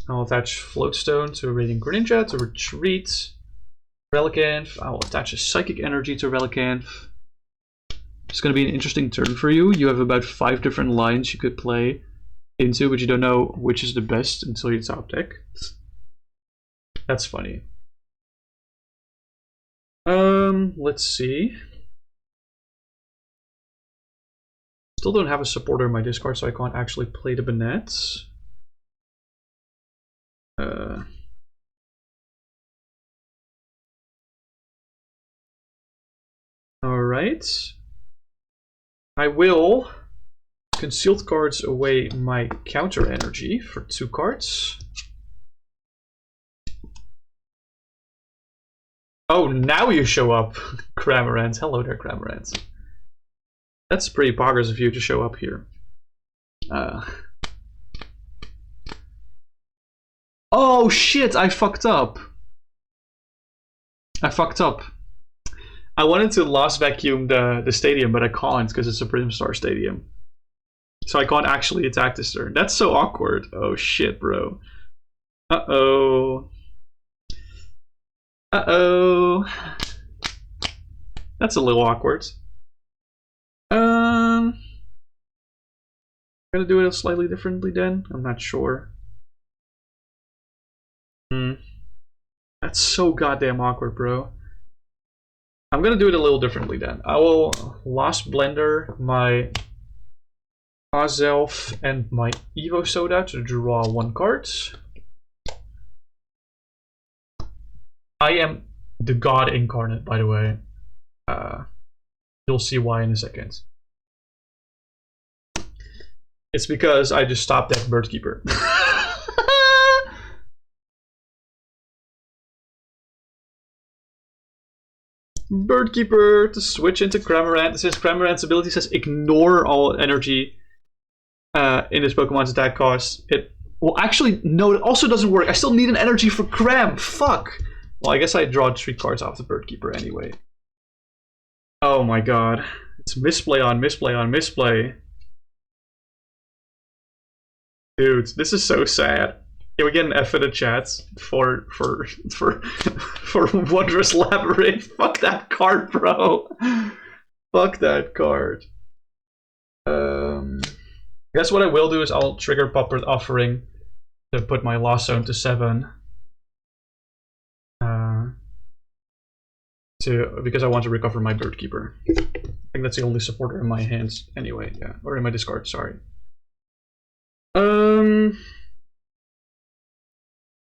I'll attach Floatstone to Radiant Greninja to retreat Relicant. I will attach a Psychic Energy to Relicant. It's going to be an interesting turn for you. You have about 5 different lines you could play into, but you don't know which is the best until you top deck. That's funny. Let's see. Still don't have a supporter in my discard, so I can't actually play the Bonnets. Alright. I will concealed cards away my counter energy for 2 cards. Oh, now you show up, Cramorant. Hello there, Cramorant. That's pretty poggers of you to show up here. Oh shit, I fucked up. I wanted to lost vacuum the stadium, but I can't because it's a Brimstar stadium. So I can't actually attack this turn. That's so awkward. Oh shit, bro. Uh-oh. Uh-oh. That's a little awkward. I'm gonna do it slightly differently then. I'm not sure. That's so goddamn awkward, bro. I'm gonna do it a little differently then. I will Lost Blender my Azelf and my Evo Soda to draw 1 card. I am the god incarnate, by the way. You'll see why in a second. It's because I just stopped that Birdkeeper. Birdkeeper to switch into Cramorant. It says Cramorant's ability says ignore all energy in this Pokemon's attack cost. It well, actually, no, it also doesn't work. I still need an energy for Cram. Fuck. Well, I guess I draw 3 cards off the Birdkeeper anyway. Oh my god. It's misplay on misplay on misplay. Dude, this is so sad. Can we get an F in the chat for Wondrous Labyrinth? Fuck that card, bro. Fuck that card. I guess what I will do is I'll trigger Poppered Offering to put my Lost Zone to 7. Because I want to recover my Birdkeeper. I think that's the only supporter in my hands anyway, yeah. Or in my discard, sorry.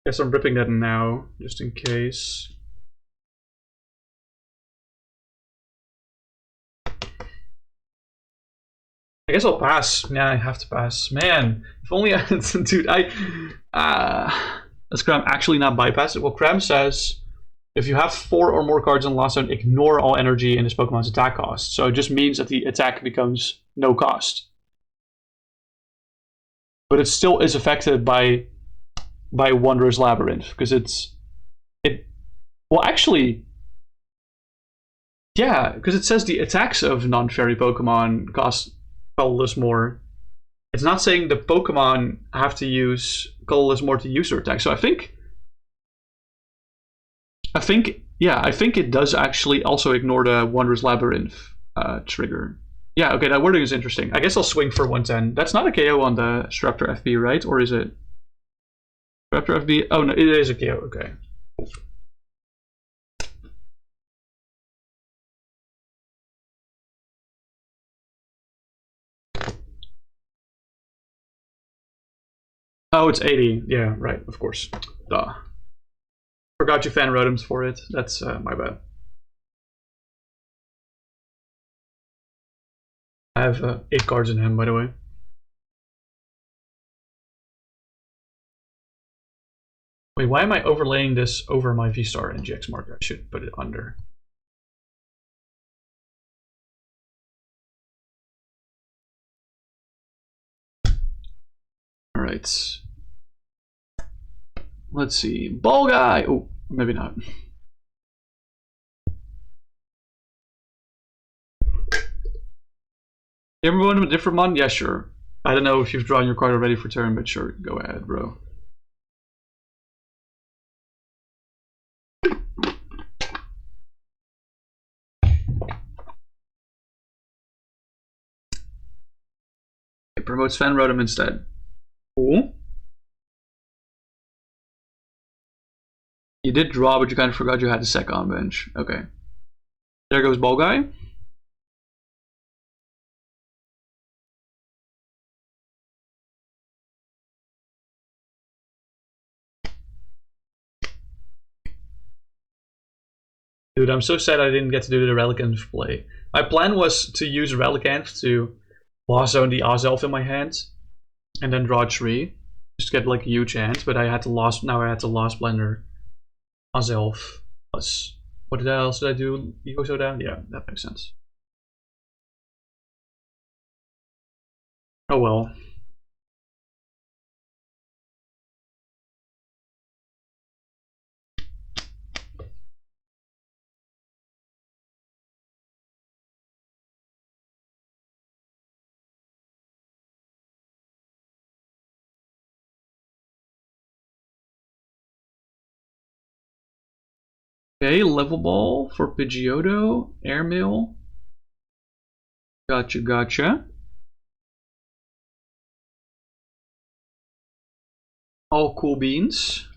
Guess I'm ripping that now, just in case. I guess I'll pass. Yeah, I have to pass. Man, if only I had some dude. Does Cram actually not bypass it? Well, Cram says if you have 4 or more cards in Lost Zone, ignore all energy in this Pokemon's attack cost. So it just means that the attack becomes no cost. But it still is affected by Wondrous Labyrinth, because well, actually, yeah, because it says the attacks of non-fairy Pokemon cost colorless more. It's not saying the Pokemon have to use colorless more to use their attack. So I think it does actually also ignore the Wondrous Labyrinth trigger. Yeah, okay, that wording is interesting. I guess I'll swing for 110. That's not a KO on the Shraptor FB, right? Or is it? Shraptor FB? Oh no, it is a KO, okay. Oh, it's 80. Yeah, right, of course. Duh. Forgot you fan Rotoms for it. That's my bad. I have 8 cards in hand, by the way. Wait, why am I overlaying this over my V-Star and GX marker? I should put it under. Alright. Let's see. Ball guy! Oh, maybe not. Everyone with a different one? Yeah, sure. I don't know if you've drawn your card already for turn, but sure, go ahead, bro. Remote Sven wrote him instead. Cool. You did draw, but you kind of forgot you had the sec on bench. Okay. There goes Ball Guy. Dude, I'm so sad I didn't get to do the Relicanth play. My plan was to use Relicanth to Lost Zone the Ozelf in my hands, and then draw 3. Just get like a huge hand, but I had to Lost Blender Ozelf plus. What else did I do? Ego Soda? Yeah, that makes sense. Oh well. Okay, level ball for Pidgeotto, Airmail. Gotcha, gotcha. All cool beans.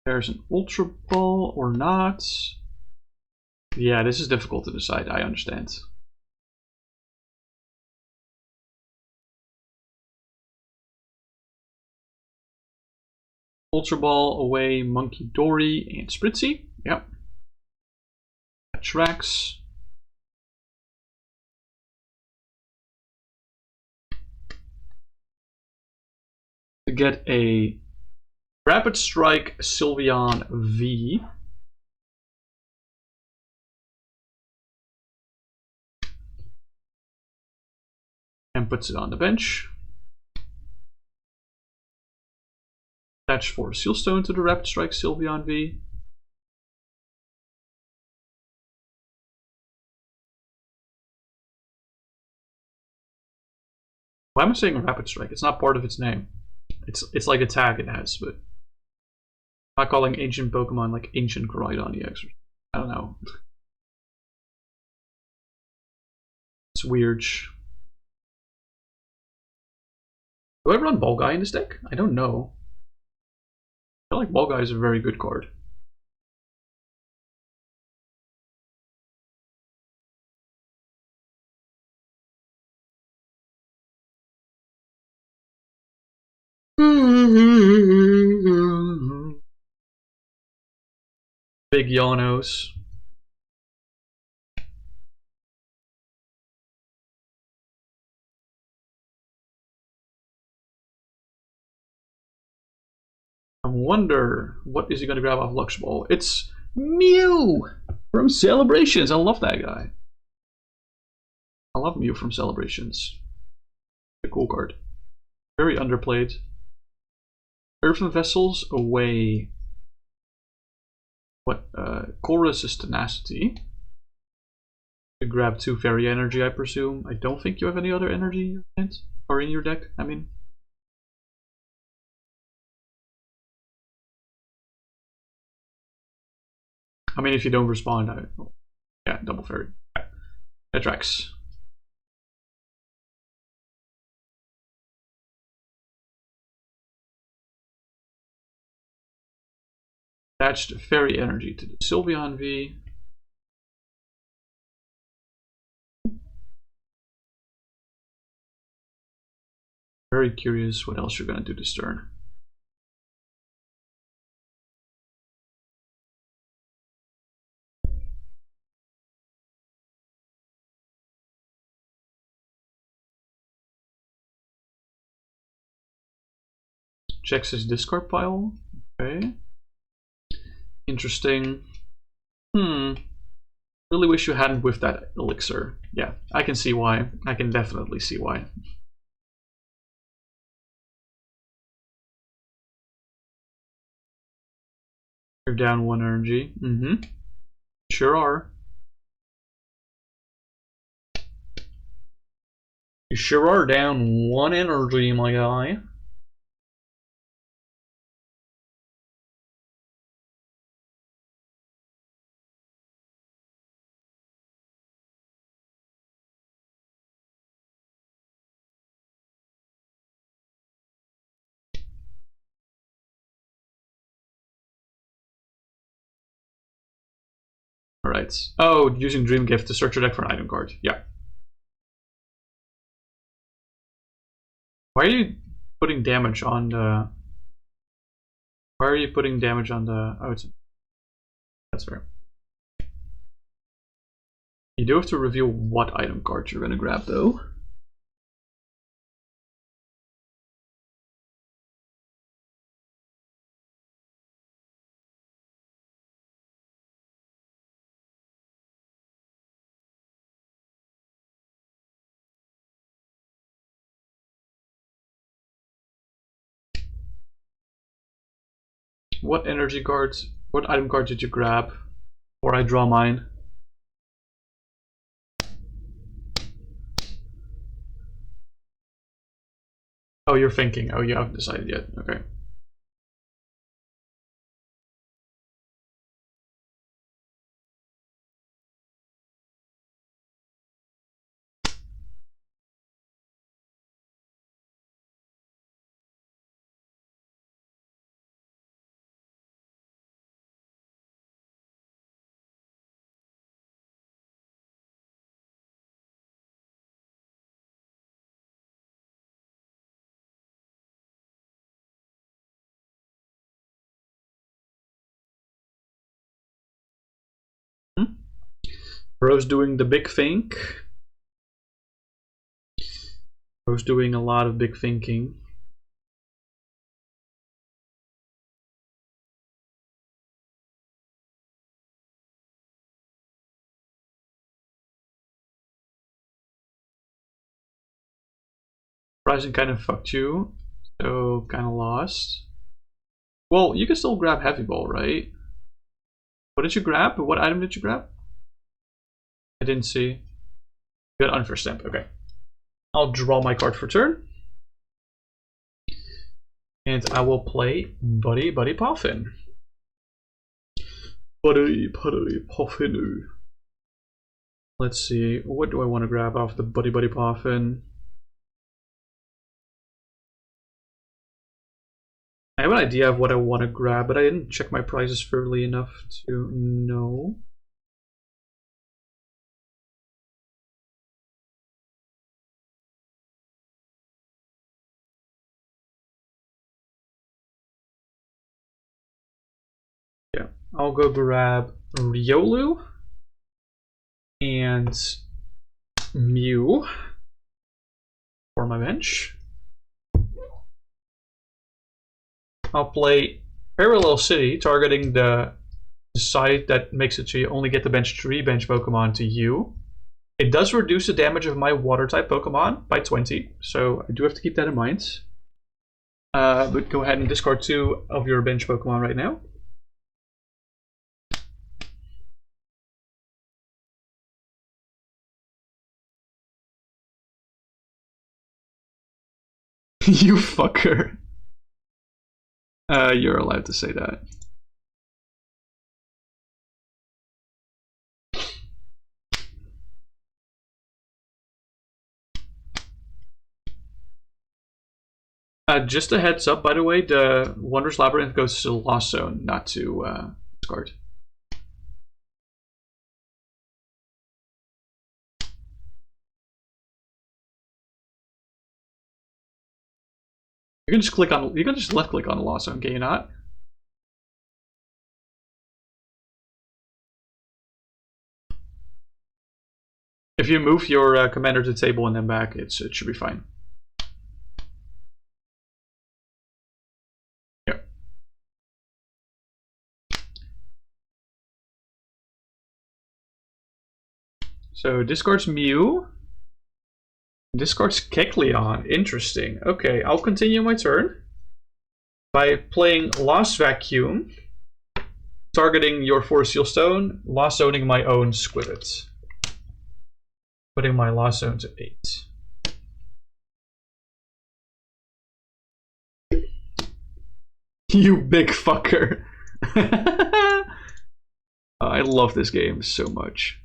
There's an Ultra Ball or not. Yeah, this is difficult to decide, I understand. Ultra Ball away, Monkey Dory, and Spritzy. Yep. That tracks. To get a Rapid Strike Sylveon V. And puts it on the bench. Attach 4 Sealstone to the Rapid Strike Sylveon V. Why am I saying Rapid Strike? It's not part of its name. It's like a tag it has, but I'm not calling ancient Pokemon like Ancient Groudon EX. I don't know. It's weird. Do I run Ball Guy in this deck? I don't know. I feel like Ball Guy is a very good card. Big Yanos. I wonder, what is he going to grab off Lux Ball? It's Mew from Celebrations. I love that guy. I love Mew from Celebrations. A cool card. Very underplayed. Earthen Vessels away. What? Chorus is Tenacity. You grab 2 Fairy Energy, I presume. I don't think you have any other energy in your hand, or in your deck, I mean. If you don't respond, yeah, double Fairy. Yeah. That tracks. Attached Fairy Energy to the Sylveon V. Very curious what else you're going to do this turn. Checks his discard pile. Okay. Interesting. Really wish you hadn't whiffed that elixir. Yeah, I can see why. I can definitely see why. You're down 1 energy. Sure are. You sure are down 1 energy, my guy. Alright. Oh, using Dream Gift to search your deck for an item card. Yeah. Why are you putting damage on the... Why are you putting damage on the... Oh, it's... That's fair. You do have to reveal what item card you're gonna grab, though. What energy cards, what item card did you grab? Or I draw mine. Oh, you're thinking. Oh, you haven't decided yet. Okay. Bro's doing the big think. Bro's doing a lot of big thinking. Rising kind of fucked you, so kind of lost. Well, you can still grab Heavy Ball, right? What did you grab? What item did you grab? I didn't see. You got Unfair Stamp, okay. I'll draw my card for turn. And I will play Buddy Buddy Poffin. Buddy Buddy Poffin. Let's see, what do I want to grab off the Buddy Buddy Poffin? I have an idea of what I want to grab, but I didn't check my prices thoroughly enough to know. Yeah, I'll go grab Riolu and Mew for my bench. I'll play Parallel City, targeting the side that makes it so you only get to bench 3 bench Pokemon to you. It does reduce the damage of my water type Pokemon by 20, so I do have to keep that in mind. But go ahead and discard 2 of your bench Pokemon right now. You fucker. You're allowed to say that. Just a heads up, by the way, the Wondrous Labyrinth goes to the Lost Zone, not to discard. You can just click on. You can just left click on the Lost Zone, can you not? If you move your commander to the table and then back, it should be fine. Yeah. So discards Mew. Discards Kecleon. Interesting. Okay, I'll continue my turn by playing Lost Vacuum, targeting your Forest Seal Stone, Lost Zoning my own Squivit. Putting my Lost Zone to 8. You big fucker. I love this game so much.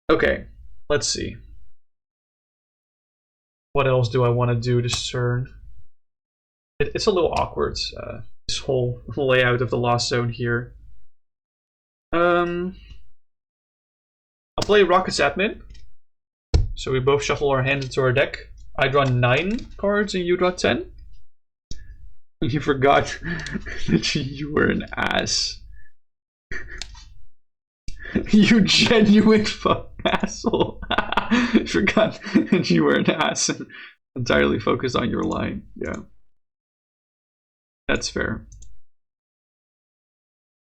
Okay, let's see. What else do I want to do this turn? It's a little awkward, this whole layout of the Lost Zone here. I'll play Rocket's Admin. So we both shuffle our hands into our deck. I draw 9 cards and you draw 10. You forgot that you were an ass. You genuine fuck asshole. You forgot that you were an ass and entirely focused on your line. Yeah. That's fair.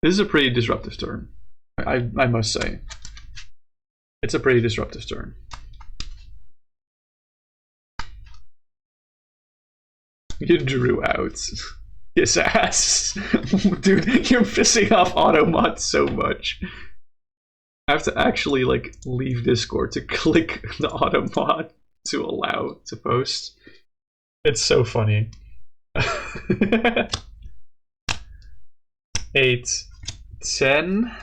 This is a pretty disruptive turn. I must say. It's a pretty disruptive turn. You drew out. His ass. Dude, you're pissing off Automod so much. I have to actually like leave Discord to click the Automod to allow to post. It's so funny. 8, 10.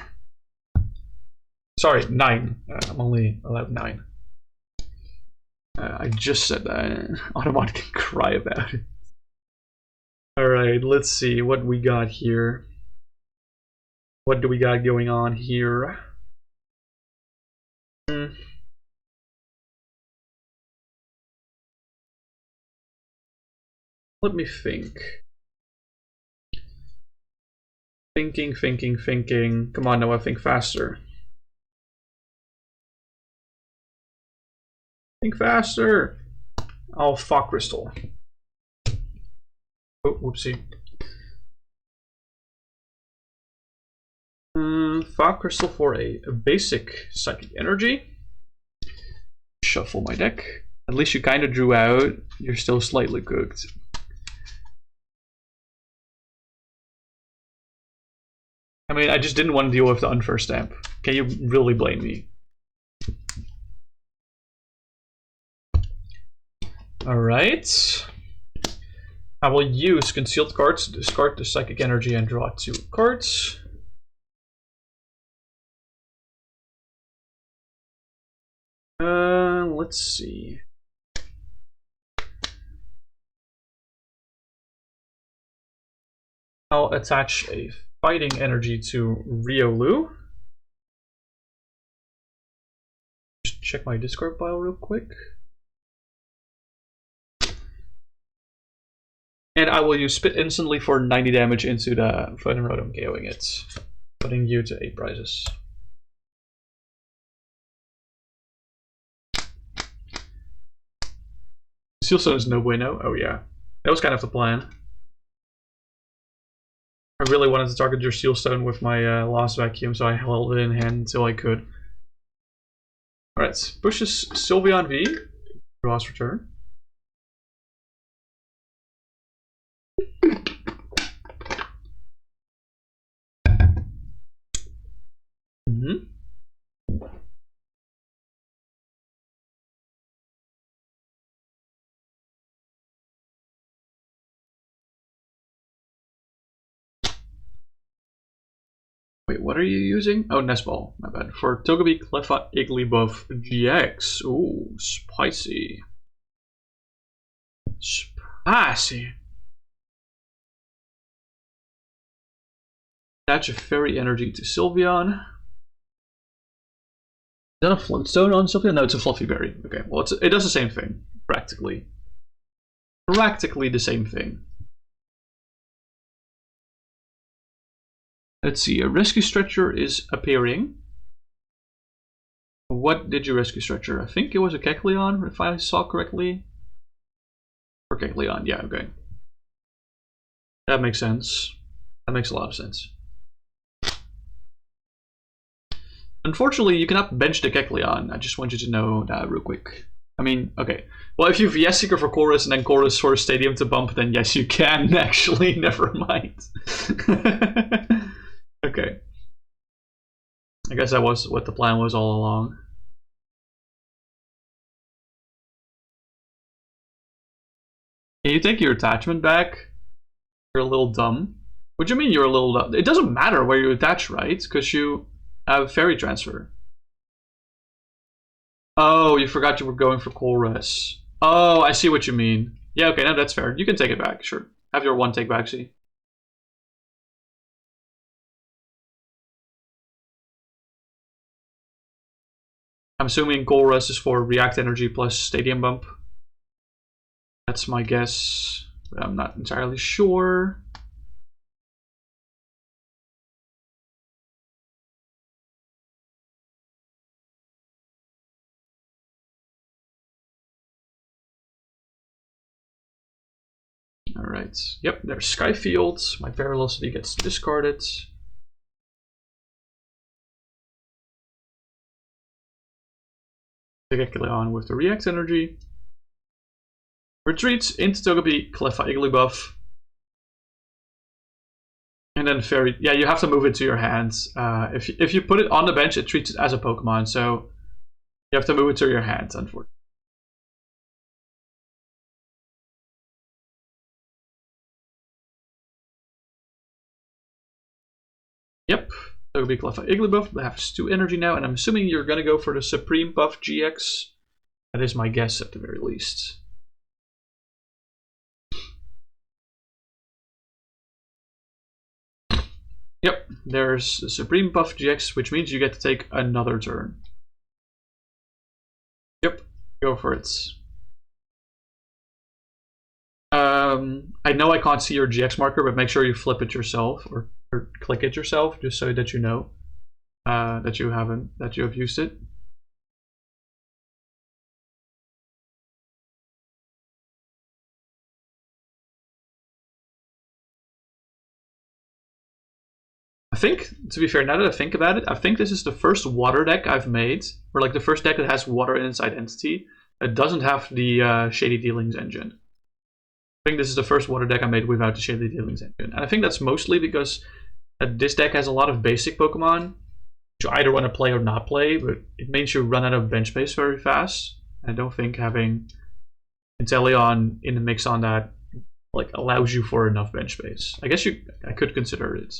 Sorry, 9. I'm only allowed 9. I just said that. Automod can cry about it. Alright, let's see what we got here. What do we got going on here? Let me think. Thinking. Come on, Noah, think faster. Think faster! Oh, fuck, Crystal. Oh, whoopsie. Fog Crystal for a basic Psychic Energy. Shuffle my deck. At least you kind of drew out. You're still slightly cooked. I mean, I just didn't want to deal with the unfair stamp. Can you really blame me? Alright. I will use concealed cards to discard the Psychic Energy and draw 2 cards. Let's see. I'll attach a Fighting Energy to Riolu. Just check my Discord file real quick. And I will use Spit instantly for 90 damage into the Fighting Rotom, KOing it. Putting you to 8 prizes. Sealstone is no bueno. Oh yeah. That was kind of the plan. I really wanted to target your Sealstone with my Lost Vacuum, so I held it in hand until I could. Alright, pushes Sylveon V. Draws return. Wait, what are you using? Oh, Nestball, my bad. For Togepi, Cleffa, Igglybuff, GX. Ooh, spicy. Spicy. Attach a Fairy Energy to Sylveon. Is that a Floatstone on Sylveon? No, it's a Fluffy Berry. Okay, well, it does the same thing, practically. Practically the same thing. Let's see, a Rescue Stretcher is appearing. What did you Rescue Stretcher? I think it was a Kecleon, if I saw correctly. Or Kecleon, yeah, okay. That makes sense. That makes a lot of sense. Unfortunately, you cannot bench the Kecleon. I just want you to know that real quick. I mean, okay. Well, if you have Yes Seeker for Chorus and then Chorus for Stadium to bump, then yes, you can, actually. Never mind. Okay. I guess that was what the plan was all along. Can you take your attachment back? You're a little dumb. What do you mean you're a little dumb? It doesn't matter where you attach, right? Because you have Fairy Transfer. Oh, you forgot you were going for Chorus. Oh, I see what you mean. Yeah, okay, no, that's fair. You can take it back, sure. Have your one take back, see. I'm assuming Chorus is for React Energy plus Stadium Bump. That's my guess, but I'm not entirely sure. Alright, yep, there's Sky Fields. My Velocity gets discarded. On with the React Energy. Retreats into Togepi, Cleffa Igglybuff. And then Fairy. Yeah, you have to move it to your hands. If you put it on the bench, it treats it as a Pokemon, so you have to move it to your hands, unfortunately. Yep, Togepi, Cleffa Igglybuff. They have 2 energy now, and I'm assuming you're gonna go for the Supreme Buff GX. That is my guess at the very least. Yep, there's the Supreme Buff GX, which means you get to take another turn. Yep, go for it. I know I can't see your GX marker, but make sure you flip it yourself or click it yourself, just so that you know that you have used it. I think, to be fair, now that I think about it, I think this is the first water deck I've made, or like the first deck that has water inside entity. It doesn't have the Shady Dealings engine. I think this is the first water deck I made without the Shady Dealings engine. And I think that's mostly because this deck has a lot of basic Pokemon, which you either want to play or not play, but it means you run out of bench space very fast. I don't think having Inteleon in the mix on that like allows you for enough bench space. I guess I could consider it.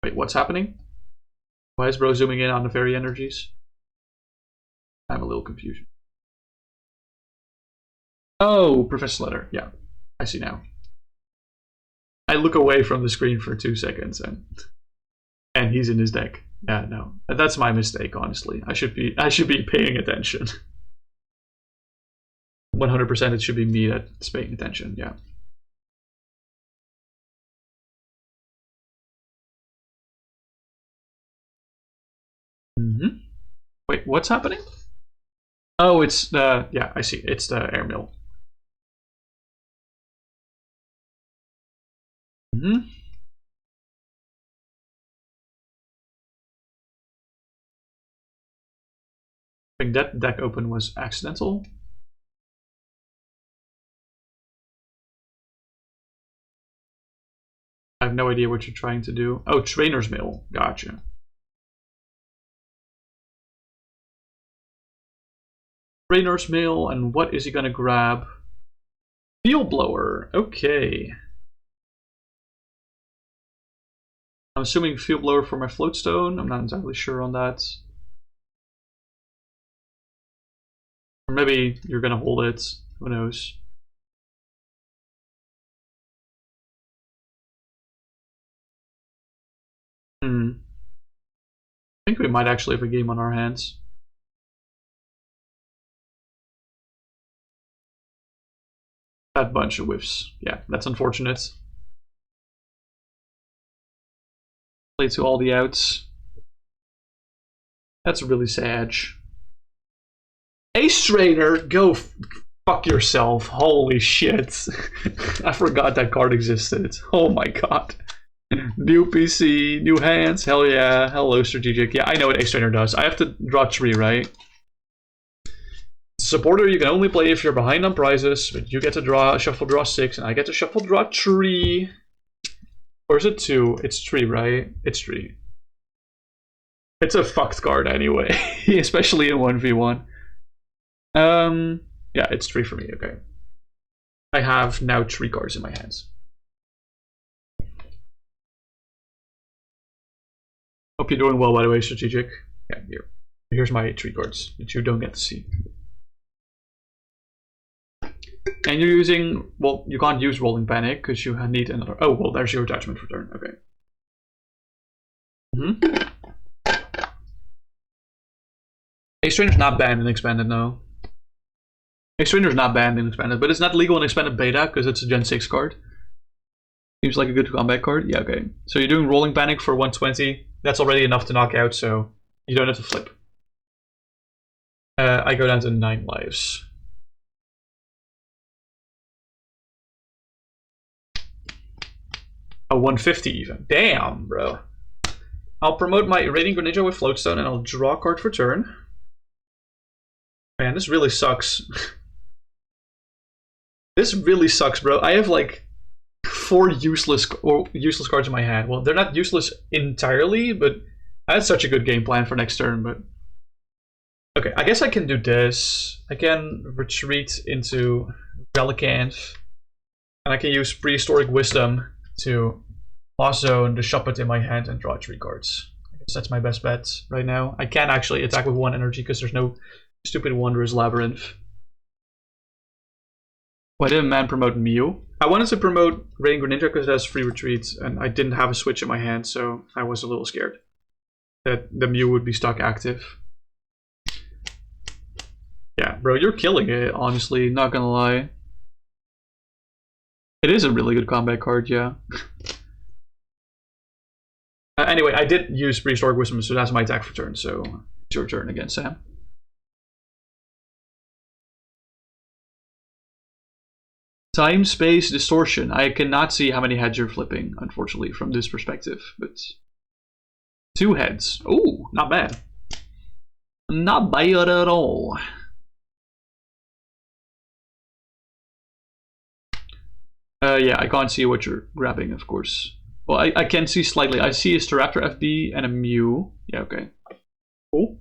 Wait, what's happening? Why is bro zooming in on the fairy energies? I'm a little confused. Oh, Professor Letter. Yeah, I see now. I look away from the screen for 2 seconds and he's in his deck. Yeah, no, that's my mistake. Honestly, I should be paying attention. 100%, it should be me that's paying attention. Yeah. Wait, what's happening? Oh, it's the, yeah, I see. It's the air mill. I think that deck open was accidental. I have no idea what you're trying to do. Oh, Trainer's Mill. Gotcha. Trainer's Mill, and what is he gonna grab? Field Blower. Okay. I'm assuming Field Blower for my Floatstone. I'm not entirely sure on that. Or maybe you're gonna hold it. Who knows? I think we might actually have a game on our hands. That bunch of whiffs. Yeah, that's unfortunate. Play to all the outs. That's really sad. Ace Trainer, go fuck yourself. Holy shit. I forgot that card existed. Oh my god. New PC, new hands, hell yeah. Hello, strategic. Yeah, I know what Ace Trainer does. I have to draw 3, right? Supporter, you can only play if you're behind on prizes, but you get to draw shuffle draw 6, and I get to shuffle draw 3. Or is it 2? It's 3, right? It's 3. It's a fucked card anyway, especially in 1v1. Yeah, it's 3 for me, okay. I have now 3 cards in my hands. Hope you're doing well, by the way, strategic. Yeah, here's my 3 cards that you don't get to see. And you're using, well, you can't use Rolling Panic because you need another. Oh, well, there's your attachment for turn. Okay. Ace Trainer's not banned in Expanded, no. Ace Trainer's not banned in Expanded, but it's not legal in Expanded Beta because it's a Gen 6 card. Seems like a good combat card. Yeah, okay. So you're doing Rolling Panic for 120. That's already enough to knock out, so you don't have to flip. I go down to 9 lives. Oh, 150 even. Damn, bro. I'll promote my Radiant Greninja with Floatstone and I'll draw a card for turn. Man, this really sucks. This really sucks, bro. I have like 4 useless cards in my hand. Well, they're not useless entirely, but I had such a good game plan for next turn, but... Okay, I guess I can do this. I can retreat into Relicanth, and I can use Prehistoric Wisdom to Lost Zone the Shuppet in my hand and draw 3 cards. I guess that's my best bet right now. I can actually attack with 1 energy because there's no stupid Wanderer's Labyrinth. Why didn't man promote Mew? I wanted to promote Radiant Greninja because it has free retreats, and I didn't have a switch in my hand, so I was a little scared that the Mew would be stuck active. Yeah, bro, you're killing it, honestly, not gonna lie. It is a really good combat card, yeah. Anyway, I did use Prehistoric Wisdom, so that's my attack for turn, so it's your turn again, Sam. Time, space, distortion. I cannot see how many heads you're flipping, unfortunately, from this perspective, but 2 heads. Ooh, not bad. Not bad at all. Yeah, I can't see what you're grabbing, of course. Well, I can see slightly. I see a Staraptor FB and a Mew. Yeah, okay. Cool.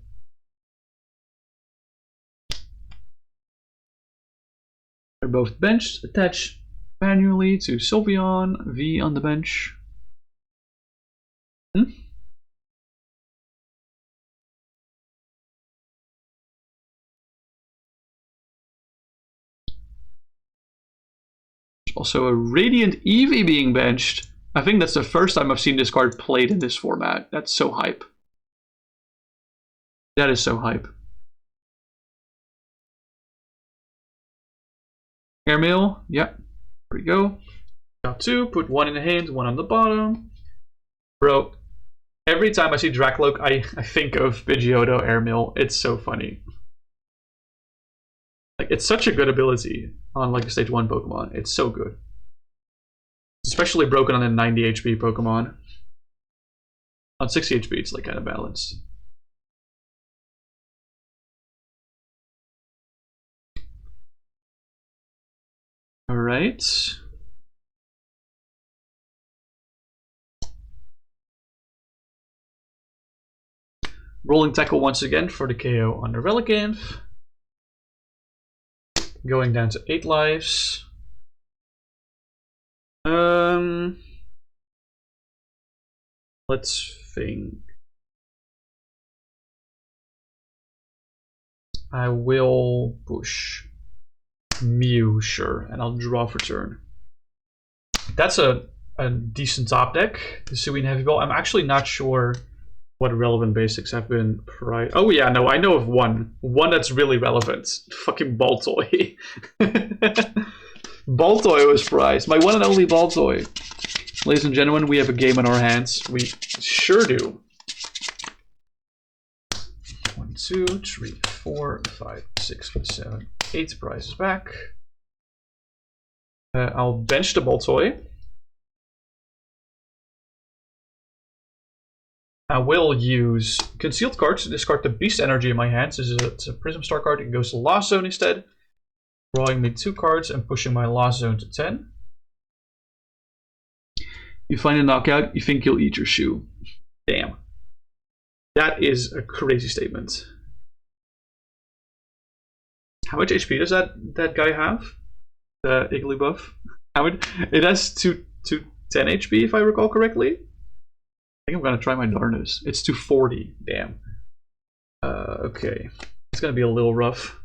They're both benched. Attach manually to Sylveon. V on the bench. There's also a Radiant Eevee being benched. I think that's the first time I've seen this card played in this format. That's so hype. That is so hype. Airmail, yep. There we go. Got 2, put 1 in the hand, 1 on the bottom. Bro, every time I see Dracloak, I think of Pidgeotto Airmail. It's so funny. Like, it's such a good ability on like a stage 1 Pokemon. It's so good. Especially broken on a 90 HP Pokemon. On 60 HP, it's like kind of balanced. Alright. Rolling Tackle once again for the KO on the Relicanth. Going down to 8 lives. Let's think. I will push Mew, sure, and I'll draw for turn. That's a decent top deck, the Suin Heavy Ball. I'm actually not sure what relevant basics have been priced. Oh yeah, no, I know of one. One that's really relevant. Fucking Baltoy. Baltoy was priced. My one and only Baltoy. Ladies and gentlemen, we have a game in our hands. We sure do. 1, 2, 3, 4, 5, 6, 7, 8 prizes back. I'll bench the Baltoy. I will use Concealed Cards to discard the Beast Energy in my hands. It's a Prism Star card. It goes to Lost Zone instead. Drawing me 2 cards and pushing my Lost Zone to 10. You find a knockout, you think you'll eat your shoe. Damn. That is a crazy statement. How much HP does that guy have? The Igglybuff? How much? It has 210 HP if I recall correctly. I think I'm gonna try my Darnus. It's 240. Damn. Okay. It's gonna be a little rough.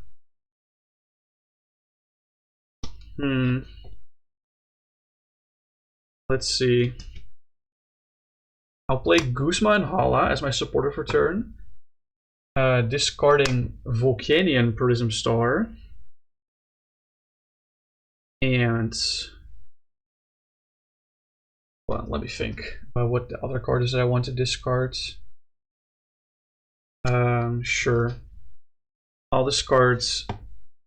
Let's see. I'll play Guzma and Hala as my supporter for turn. Discarding Volcanian Prism Star. And... well, let me think about what the other card is that I want to discard. Sure. I'll discard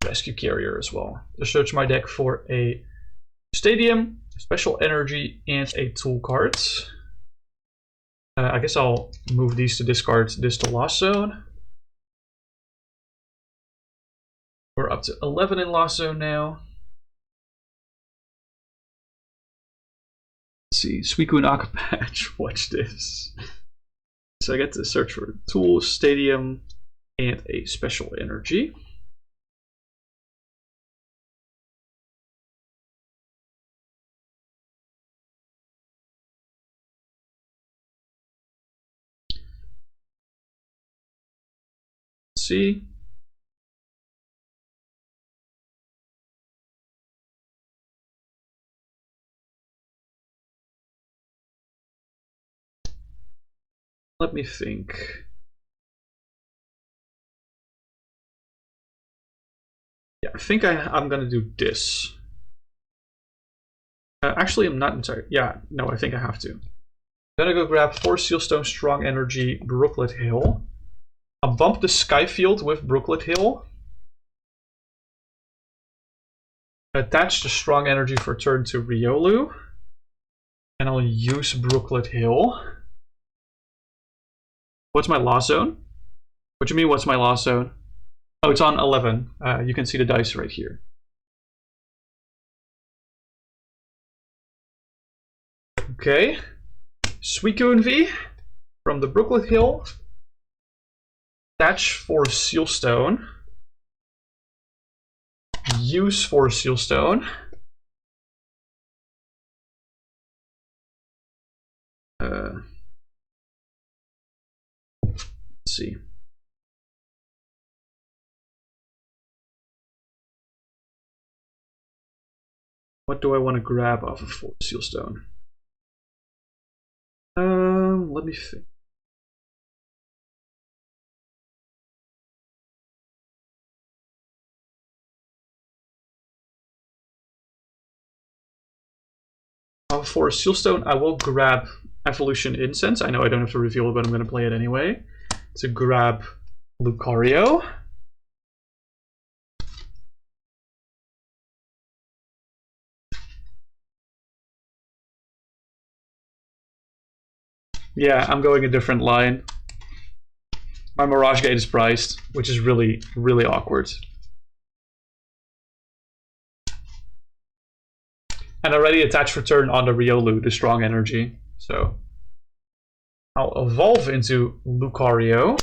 Rescue Carrier as well. To search my deck for a Stadium, Special Energy, and a Tool card. I guess I'll move these to discard this to Lost Zone. We're up to 11 in Lost Zone now. Let's see, Suicune and Aqua Patch, watch this. So I get to search for Tool, Stadium, and a Special Energy. Let's see. Let me think. Yeah, I think I'm gonna do this. Actually, I'm not. I'm sorry. Yeah, no, I think I have to. I'm gonna go grab 4 Sealstone, Strong Energy, Brooklet Hill. I'll bump the Skyfield with Brooklet Hill. Attach the Strong Energy for turn to Riolu. And I'll use Brooklet Hill. What's my Lost Zone? What do you mean, what's my Lost Zone? Oh, it's on 11. You can see the dice right here. Okay. Suicune V from the Brooklet Hill. Attach for Sealstone. Use for Sealstone. Let's see. What do I want to grab off of 4 Sealstone? Let me think. For Sealstone, I will grab Evolution Incense. I know I don't have to reveal it, but I'm going to play it anyway. To grab Lucario. Yeah, I'm going a different line. My Mirage Gate is priced, which is really, really awkward. And already attached for turn on the Riolu, the Strong Energy. So I'll evolve into Lucario.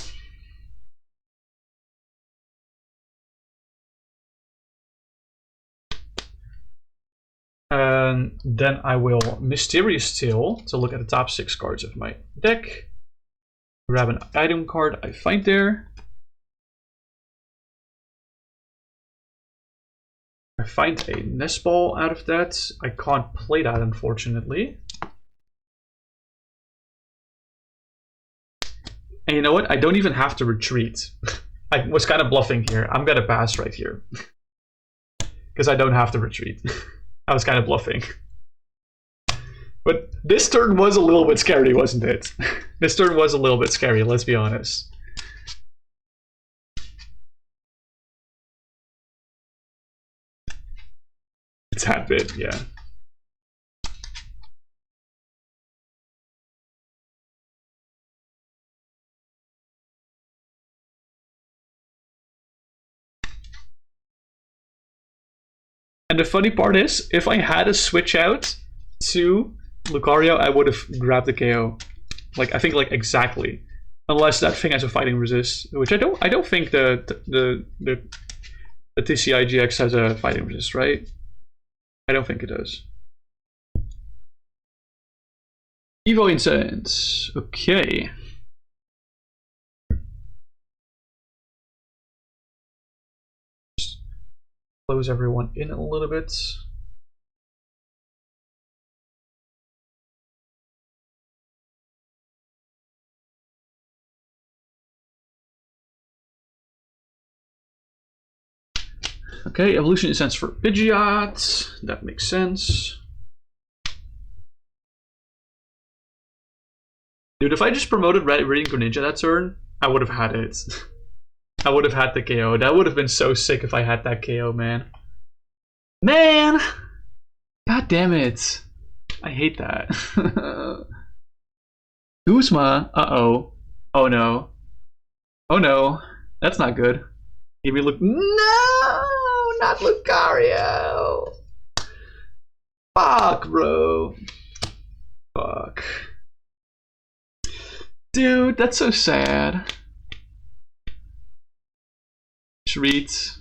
And then I will Mysterious Tail to look at the top 6 cards of my deck. Grab an item card I find there. I find a Nest Ball out of that. I can't play that, unfortunately. And you know what? I don't even have to retreat. I was kind of bluffing here. I'm gonna pass right here. Because I don't have to retreat. I was kind of bluffing. But this turn was a little bit scary, wasn't it? This turn was a little bit scary, let's be honest. It's that bit, yeah. And the funny part is, if I had a switch out to Lucario, I would have grabbed the KO. Like, I think like exactly. Unless that thing has a fighting resist, which I don't think the TCI GX has a fighting resist, right? I don't think it does. Evo Incense. Okay. close everyone in a little bit. Okay, evolution is sense for Pidgeot. That makes sense. Dude, if I just promoted Radiant Greninja that turn, I would have had it. I would have had the KO. That would have been so sick if I had that KO, man. Man! God damn it. I hate that. Guzma. Uh-oh. Oh no. Oh no. That's not good. Give me look. No! Not Lucario! Fuck, bro. Fuck. Dude, that's so sad. Treat.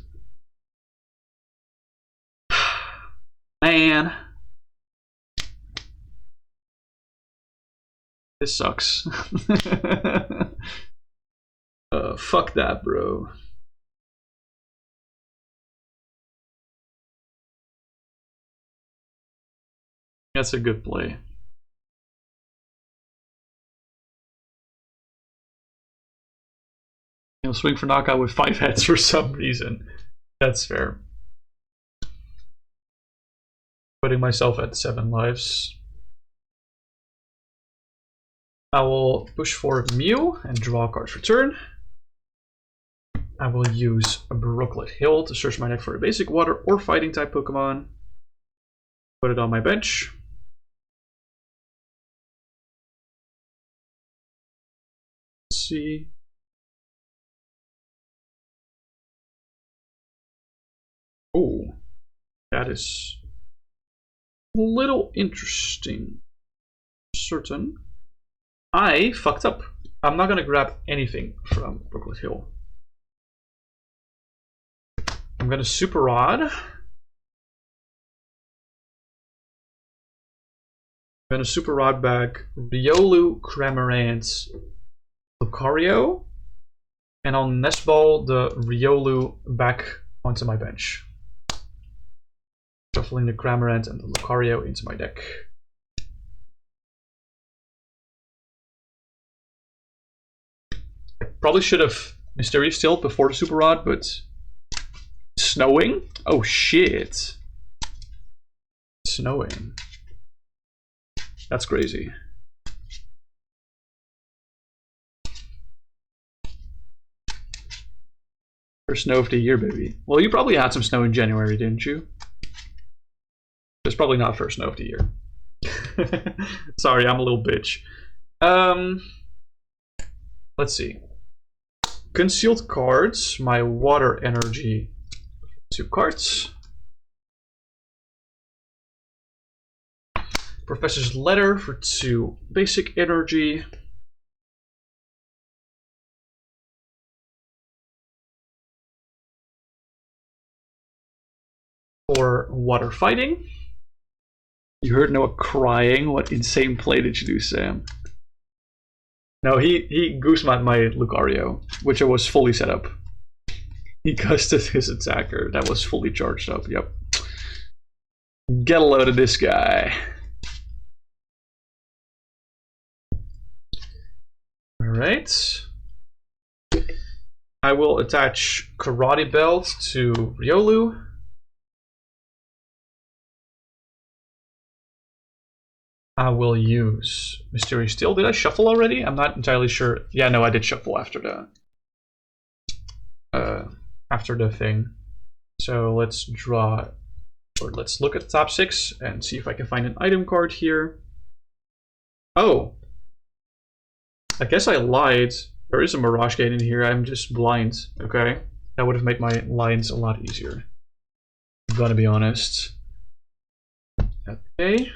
Man. This sucks. Fuck that, bro. That's a good play. He'll swing for knockout with 5 heads for some reason. That's fair. Putting myself at 7 lives. I will push for Mew and draw a card for turn. I will use a Brooklet Hill to search my deck for a basic water or fighting type Pokemon. Put it on my bench. Let's see. Oh, that is a little interesting. Certain. I fucked up. I'm not gonna grab anything from Brooklet Hill. I'm gonna Super Rod. I'm gonna Super Rod back Riolu, Cramorant, Lucario, and I'll Nest Ball the Riolu back onto my bench. Shuffling the Cramorant and the Lucario into my deck. I probably should have Mysterious Steel before the Super Rod, but snowing? Oh shit. Snowing. That's crazy. First snow of the year, baby. Well, you probably had some snow in January, didn't you? It's probably not first snow of the year. Sorry, I'm a little bitch. Let's see. Concealed cards, my water energy, 2 cards. Professor's Letter for 2 basic energy. For water fighting. You heard Noah crying. What insane play did you do, Sam? No, he Goosemat my Lucario, which I was fully set up. He gusted his attacker. That was fully charged up, yep. Get a load of this guy. Alright. I will attach Karate Belt to Riolu. I will use Mysterious Steel. Did I shuffle already? I'm not entirely sure. Yeah, no, I did shuffle after the thing. So let's draw, or let's look at the top 6 and see if I can find an item card here. Oh, I guess I lied. There is a Mirage Gate in here. I'm just blind. Okay, that would have made my lines a lot easier. I'm gonna be honest. Okay.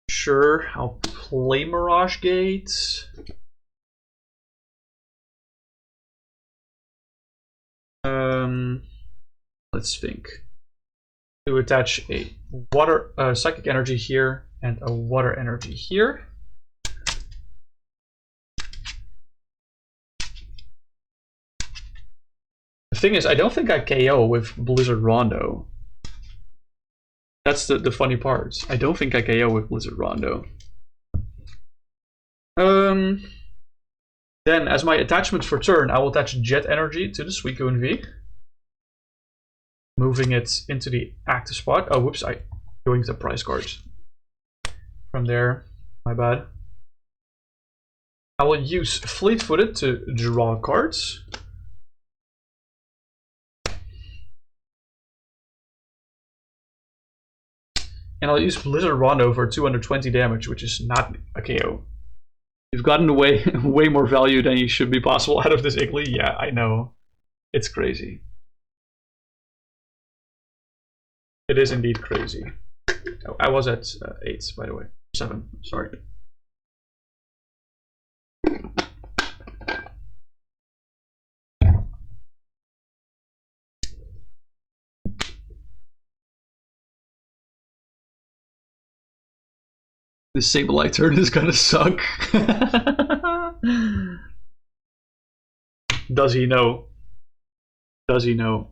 Sure, I'll play Mirage Gate. Let's think. To attach a water psychic energy here. and a water energy here. The thing is, I don't think I KO with Blizzard Rondo. That's the funny part. I don't think I KO with Blizzard Rondo. Then, as my attachment for turn, I will attach Jet Energy to the Suicune V. Moving it into the active spot. Oh, whoops, I going to the prize cards. From there, my bad. I will use Fleet-Footed to draw cards. And I'll use Blizzard Rondo for 220 damage, which is not a KO. You've gotten away way more value than you should be possible out of this Iggly. Yeah, I know. It's crazy. It is indeed crazy. Oh, I was at 8, by the way. 7, sorry. This Sableye turn is gonna suck. Does he know? Does he know?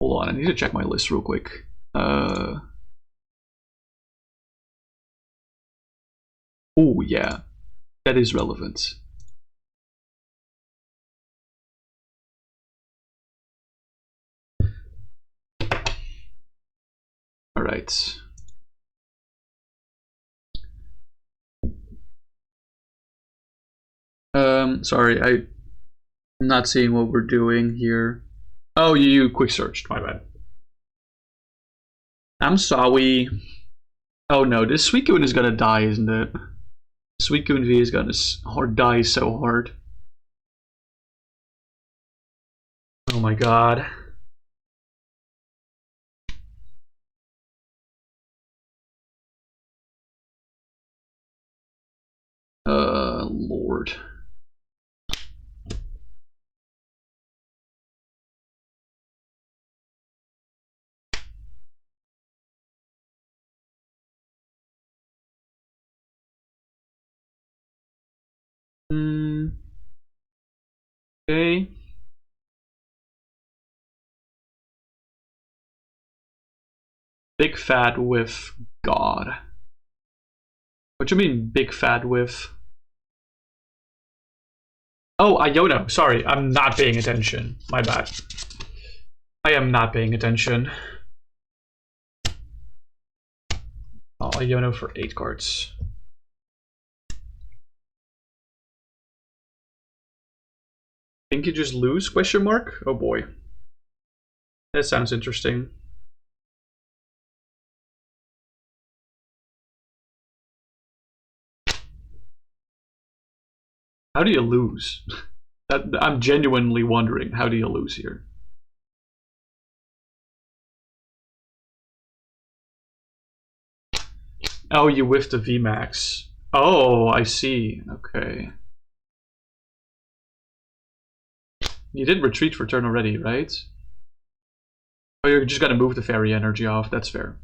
Hold on, I need to check my list real quick. Oh yeah, that is relevant. All right. Sorry, I'm not seeing what we're doing here. Oh, you quick searched, my bad. I'm sorry. Oh no, this Suicune is gonna die, isn't it? Suicune V is gonna die so hard. Oh my god. Lord. Okay. Big fat with God. What do you mean big fat with? Oh, Iono. Sorry, I'm not paying attention. My bad. I am not paying attention. Oh, Iono for 8 cards. Think you just lose? Question mark? Oh boy. That sounds interesting. How do you lose? I'm genuinely wondering, how do you lose here? Oh, you whiffed the VMAX. Oh, I see. Okay. You did retreat for turn already, right? Oh, you're just gonna move the fairy energy off. That's fair.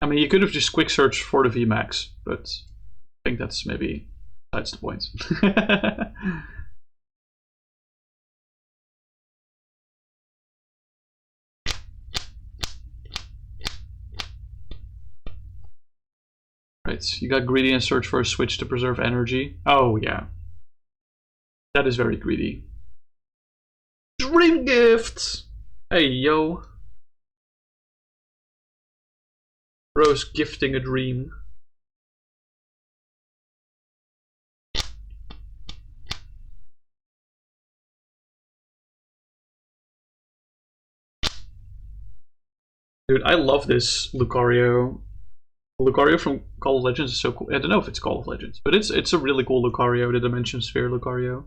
I mean, you could have just quick searched for the VMAX, but I think that's maybe that's the point. Right, you got greedy and search for a switch to preserve energy. Oh yeah, that is very greedy. Dream gift. Hey yo. Bro's gifting a dream. Dude, I love this Lucario. Lucario from Call of Legends is so cool. I don't know if it's Call of Legends, but it's a really cool Lucario, the Dimension Sphere Lucario.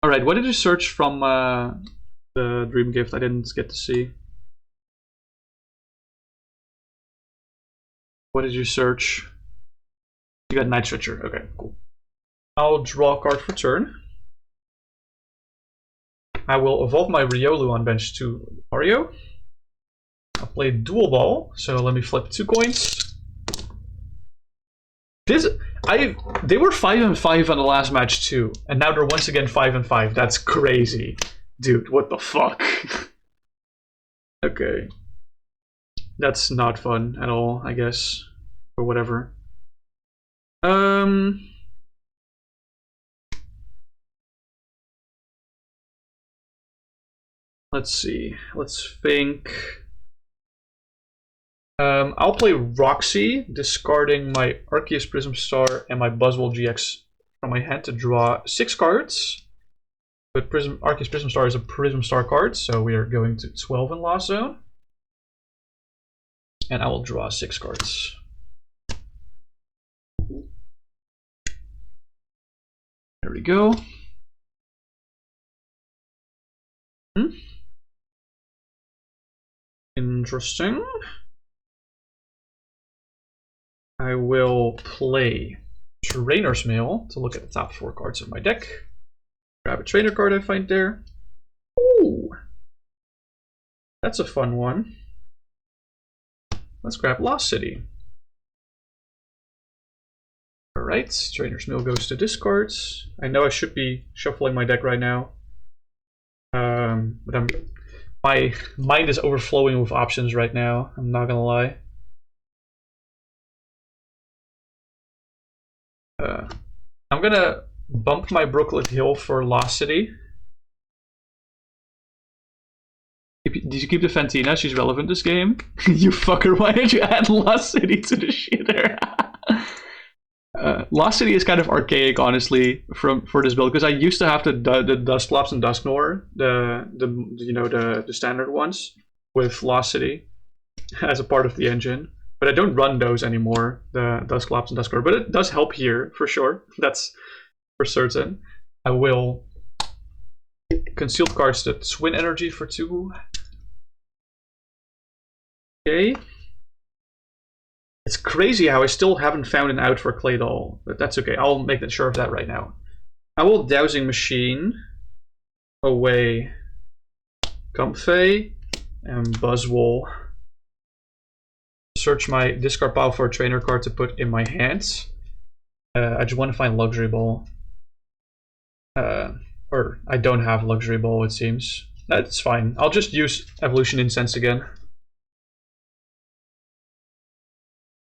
Alright, what did you search from the Dream Gift I didn't get to see. What did you search? You got Night Stretcher. Okay, cool. I'll draw a card for turn. I will evolve my Riolu on bench to Mario. I'll play Dual Ball, so let me flip 2 coins. They were 5 and 5 on the last match too, and now they're once again 5 and 5. That's crazy. Dude, what the fuck? Okay. That's not fun at all, I guess. Or whatever. Let's see. Let's think. I'll play Roxy, discarding my Arceus Prism Star and my Buzzwole GX from my hand to draw 6 cards. But Arceus Prism Star is a Prism Star card, so we are going to 12 in Lost Zone. And I will draw 6 cards. There we go. Interesting. I will play Trainer's Mail to look at the top 4 cards of my deck. Grab a trainer card I find there. Ooh! That's a fun one. Let's grab Lost City. Alright, Trainer's Mail goes to discards. I know I should be shuffling my deck right now. But my mind is overflowing with options right now, I'm not gonna lie. I'm gonna bump my Brooklet Hill for Lost City. Did you keep the Fantina? She's relevant this game. You fucker, why did you add Lost City to the shitter? Lost City is kind of archaic, honestly, for this build, because I used to have the Dusclops and Dusknoir, the standard ones with Lost City as a part of the engine. But I don't run those anymore, the Dusclops and Dusknoir. But it does help here for sure. That's for certain. I will concealed cards that swing energy for 2. Okay. It's crazy how I still haven't found an out for Claydol, but that's okay. I'll make sure of that right now. I will Dowsing Machine away Comfey and Buzzwole. Search my discard pile for a trainer card to put in my hands. I just want to find Luxury Ball. Or I don't have Luxury Ball, it seems. That's fine. I'll just use Evolution Incense again.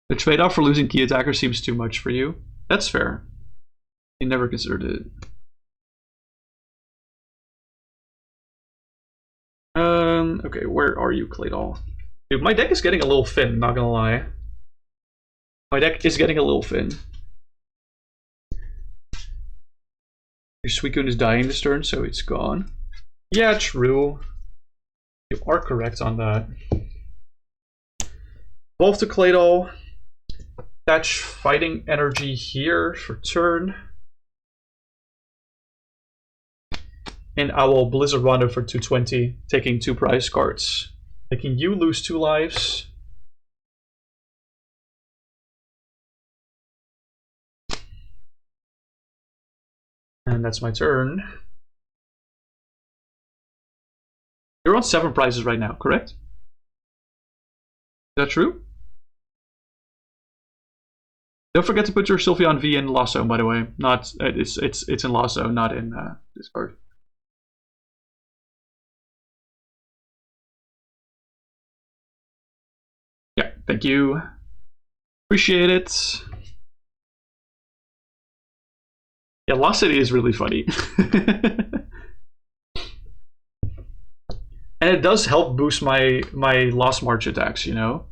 The trade-off for losing key attacker seems too much for you. That's fair. You never considered it. Okay, where are you, Claydol? Dude, my deck is getting a little thin, not gonna lie. My deck is getting a little thin. Your Suicune is dying this turn, so it's gone. Yeah, true. You are correct on that. Evolve to Claydol. Attach Fighting Energy here for turn. And I will Blizzard Rondo for 220, taking 2 prize cards. Making you lose 2 lives. And that's my turn. You're on 7 prizes right now, correct? Is that true? Don't forget to put your Sylveon V in Lost Zone, by the way. Not it's in Lost Zone, not in Discard. Yeah, thank you. Appreciate it. Yeah, Lost City is really funny. And it does help boost my Lost March attacks, you know?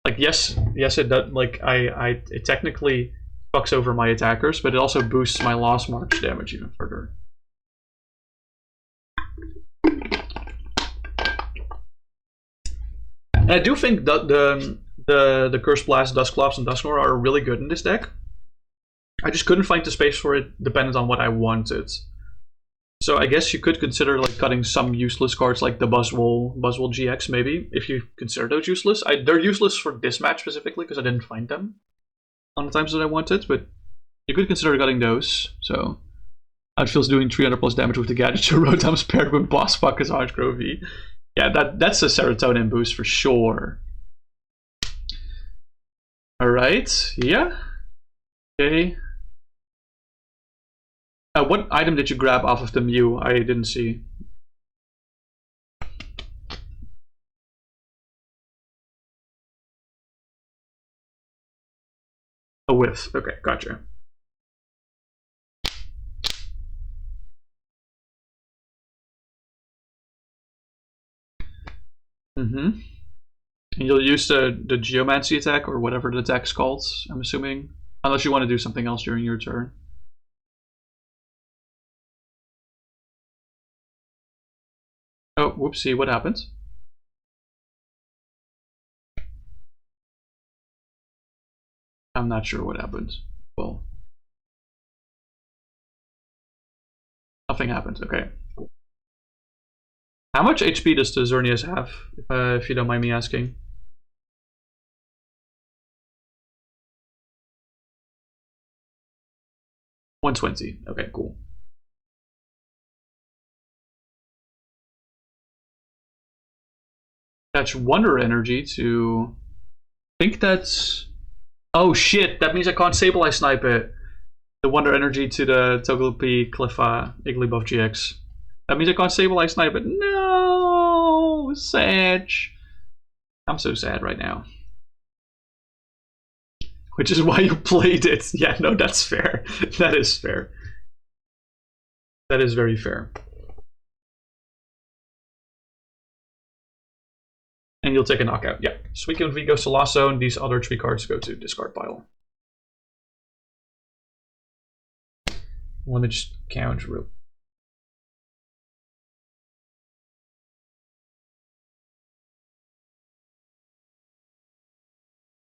Like, yes, it does. Like, it technically fucks over my attackers, but it also boosts my Lost March damage even further. And I do think that the Curse Blast, Dusclops, and Dusknoir are really good in this deck. I just couldn't find the space for it, dependent on what I wanted. So I guess you could consider like cutting some useless cards like the Buzzwole GX maybe, if you consider those useless. They're useless for this match specifically because I didn't find them on the times that I wanted, but you could consider cutting those. So Outfield's doing 300 plus damage with the Gadget Rotom's paired with Boss Pakazaj Grovy. Yeah, that's a serotonin boost for sure. Alright, yeah. Okay. What item did you grab off of the Mew? I didn't see. A whiff. Okay, gotcha. And you'll use the Geomancy attack or whatever the attack's called, I'm assuming. Unless you want to do something else during your turn. Oh, whoopsie, what happened? I'm not sure what happened. Well, nothing happened, okay. How much HP does the Xerneas have, if you don't mind me asking? $120. Okay, cool. Attach Wonder Energy to... I think that's... Oh shit, that means I can't Sableye Snipe it. The Wonder Energy to the Togepi Cleffa Igglybuff GX. That means I can't Sableye Snipe it. No! Sad. I'm so sad right now. Which is why you played it. Yeah, no, that's fair. That is fair. That is very fair. And you'll take a knockout. Yeah. Suicune V goes to Lasso, and these other 3 cards go to discard pile. Let me just count real.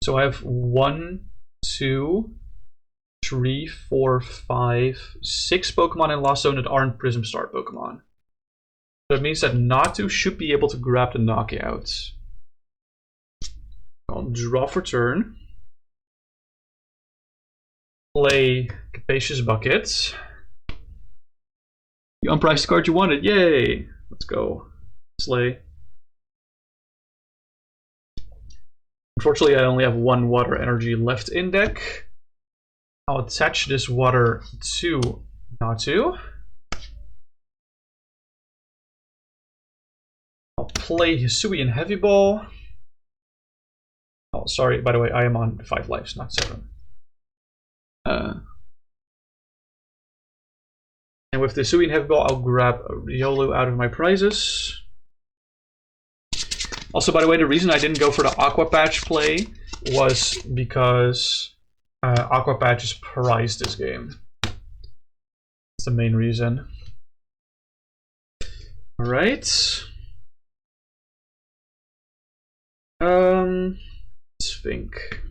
So I have 1, 2, 3, 4, 5, 6 Pokemon in Lost Zone that aren't Prism Star Pokemon. So that means that Natu should be able to grab the knockouts. I'll draw for turn. Play Capacious Bucket. You unpriced the card you wanted. Yay! Let's go. Slay. Unfortunately, I only have 1 water energy left in deck. I'll attach this water to Natu. I'll play Hisuian Heavy Ball. Oh, sorry, by the way, I am on 5 lives, not 7. And with the Hisuian Heavy Ball, I'll grab a Riolu out of my prizes. Also, by the way, the reason I didn't go for the Aqua Patch play was because Aqua Patch is prized this game. That's the main reason. Alright. Let's think.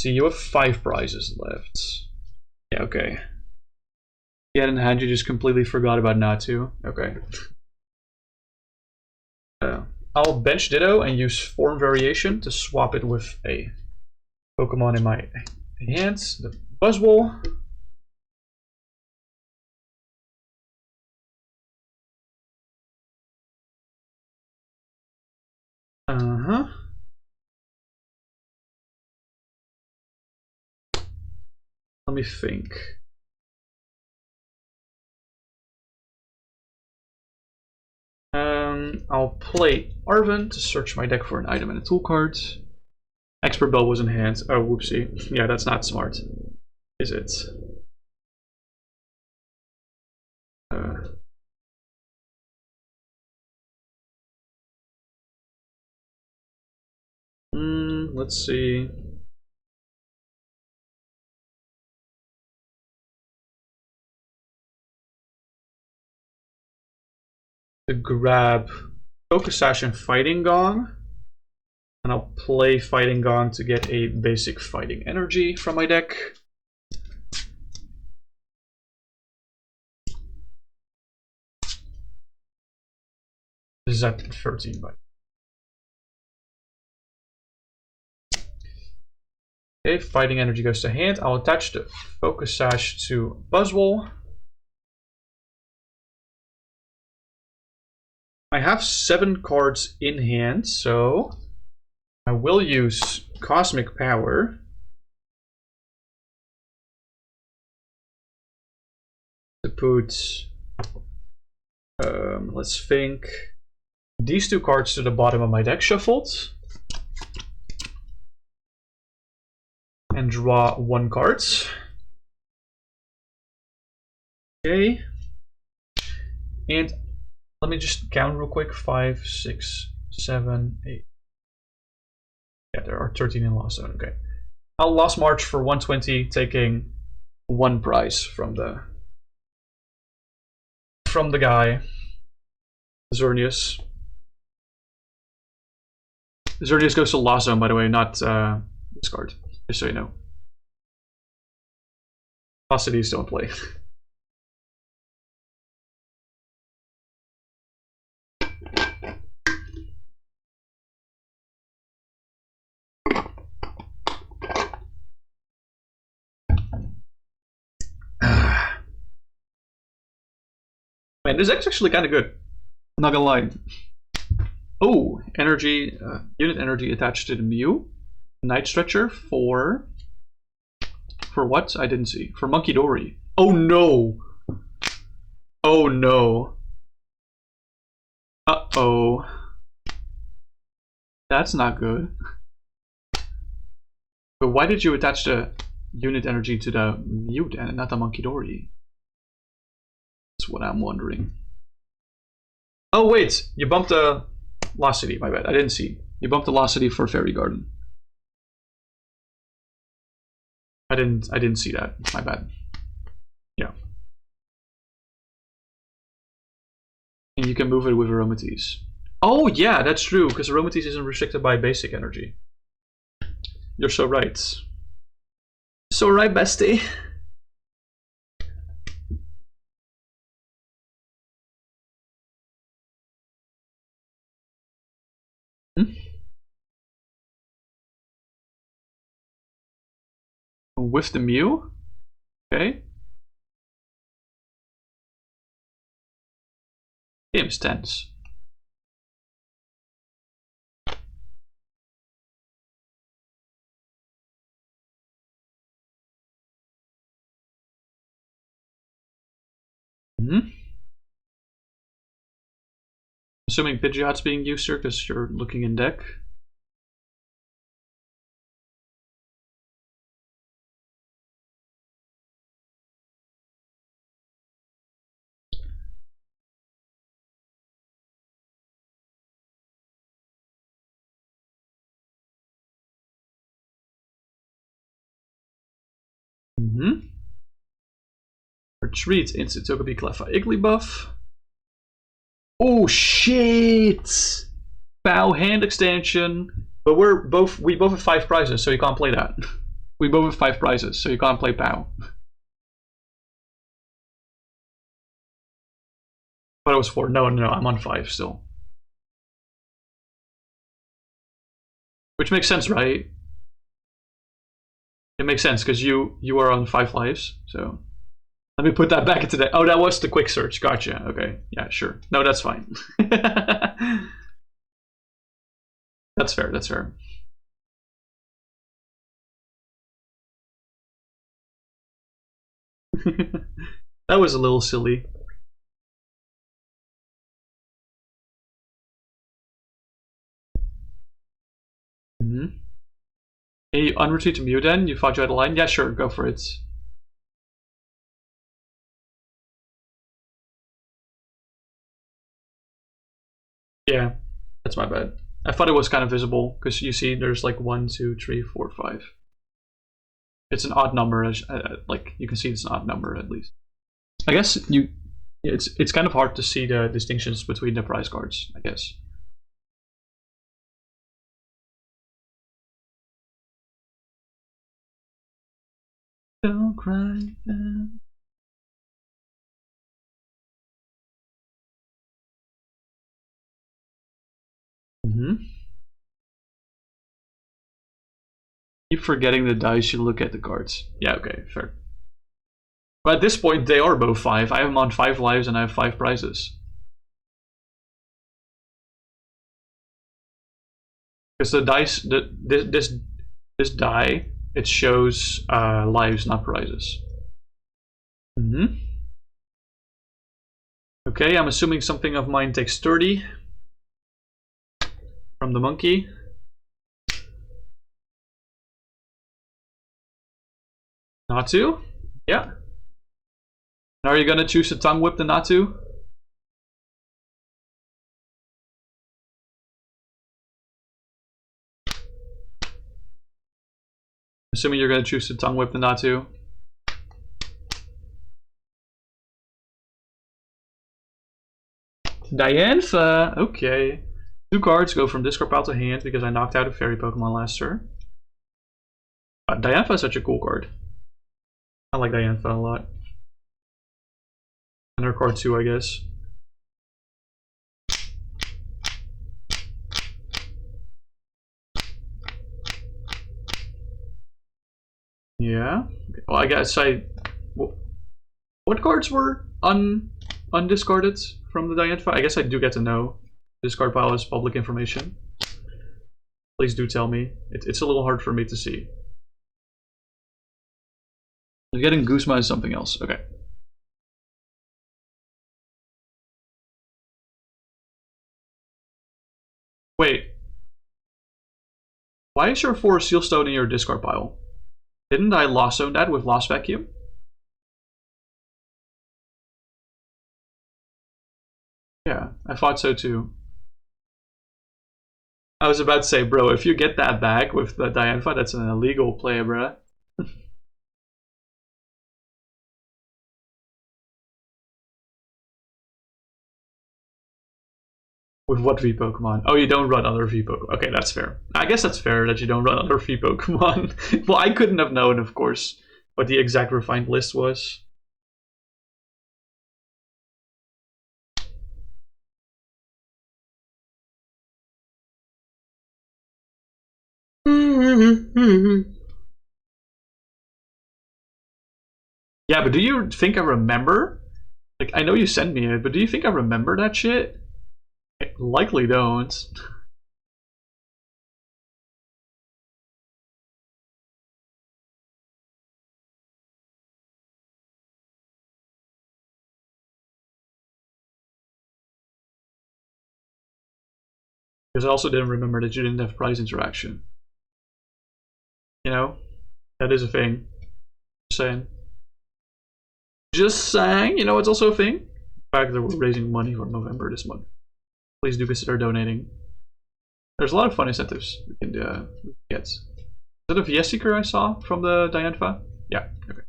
See, you have 5 prizes left. Yeah, okay. You had in hand, you just completely forgot about Natu. Okay. I'll bench Ditto and use Form Variation to swap it with a Pokemon in my hands. The Buzzwole. Let me think. I'll play Arven to search my deck for an item and a tool card. Expert Bell was in hand. Oh, whoopsie. Yeah, that's not smart. Is it? Let's see. To grab Poké-Sash and Fighting Gong. And I'll play Fighting Gong to get a basic fighting energy from my deck. This is at 13, but okay, fighting energy goes to hand. I'll attach the focus sash to Buzzwole. I have 7 cards in hand, so I will use Cosmic Power. To put, let's think, these 2 cards to the bottom of my deck shuffled. And draw 1 card. Okay. And let me just count real quick. 5, 6, 7, 8. Yeah, there are 13 in Lost Zone. Okay. I'll Lost March for 120, taking 1 prize from the guy. Xerneas. Xerneas goes to Lost Zone, by the way, not this card. Just so you know. Velocities don't play. Man, this deck's actually kind of good. I'm not gonna lie. Oh, energy, unit energy attached to the Mew. Night Stretcher for what? I didn't see. For Monkey Dory. Oh no! Oh no. Uh-oh. That's not good. But why did you attach the unit energy to the Mew then and not the Monkey Dory? That's what I'm wondering. Oh wait, you bumped the Velocity, my bad. I didn't see. You bumped the Velocity for Fairy Garden. I didn't see that. My bad. Yeah. And you can move it with Aromatisse. Oh yeah, that's true, because Aromatisse isn't restricted by basic energy. You're so right. So right, bestie. With the Mew? Okay. Game's tense. Assuming Pidgeot's being used here because you're looking in deck. Retreat into Togepi Cleffa Igglybuff. Oh shit! Bow hand extension. But we both have 5 prizes, so you can't play that. We both have 5 prizes, so you can't play Bow. But it was 4. No, I'm on 5 still. Which makes sense, right? It makes sense because you are on 5 lives, so let me put that back into the. Oh, that was the quick search. Gotcha. Okay, yeah, sure. No, that's fine. That's fair. That's fair. That was a little silly. Can you unretreat to Mew then? You thought you had a line? Yeah, sure, go for it. Yeah, that's my bad. I thought it was kind of visible because you see there's like 1, 2, 3, 4, 5. It's an odd number, like you can see it's an odd number at least. I guess it's kind of hard to see the distinctions between the prize cards, I guess. cry. Keep forgetting the dice, you look at the cards. Yeah, okay, fair. But at this point, they are both 5. I have them on 5 lives and I have 5 prizes. Because the dice, this die, it shows lives, not prizes. Okay, I'm assuming something of mine takes 30 from the monkey. Not to? Yeah. Are you gonna choose to tongue whip the not to? Assuming you're gonna choose to tongue whip the not to. Diantha! Okay. 2 cards go from discard pile to hand because I knocked out a fairy Pokemon last turn. Diantha is such a cool card. I like Diantha a lot. And her card too, I guess. Yeah. Well, I guess what cards were undiscarded from the Diantha? I guess I do get to know. Discard pile is public information. Please do tell me. It's a little hard for me to see. I'm getting Guzma is something else. Okay. Wait. Why is your 4 Sealstone in your discard pile? Didn't I Lost Zone that with Lost Vacuum? Yeah, I thought so too. I was about to say, bro, if you get that back with the Diantha, that's an illegal play, bro. With what V Pokemon? Oh, you don't run other V Pokemon. Okay, that's fair. I guess that's fair that you don't run other V Pokemon. Well, I couldn't have known, of course, what the exact refined list was. Yeah, but do you think I remember? Like, I know you sent me it, but do you think I remember that shit? I likely don't. Because I also didn't remember that you didn't have prize interaction. You know? That is a thing. Just saying. Just saying, you know, it's also a thing. In fact, that we're raising money for Movember this month. Please do consider donating. There's a lot of fun incentives we can get. Is that a VS Seeker I saw from the Diantha? Yeah, okay.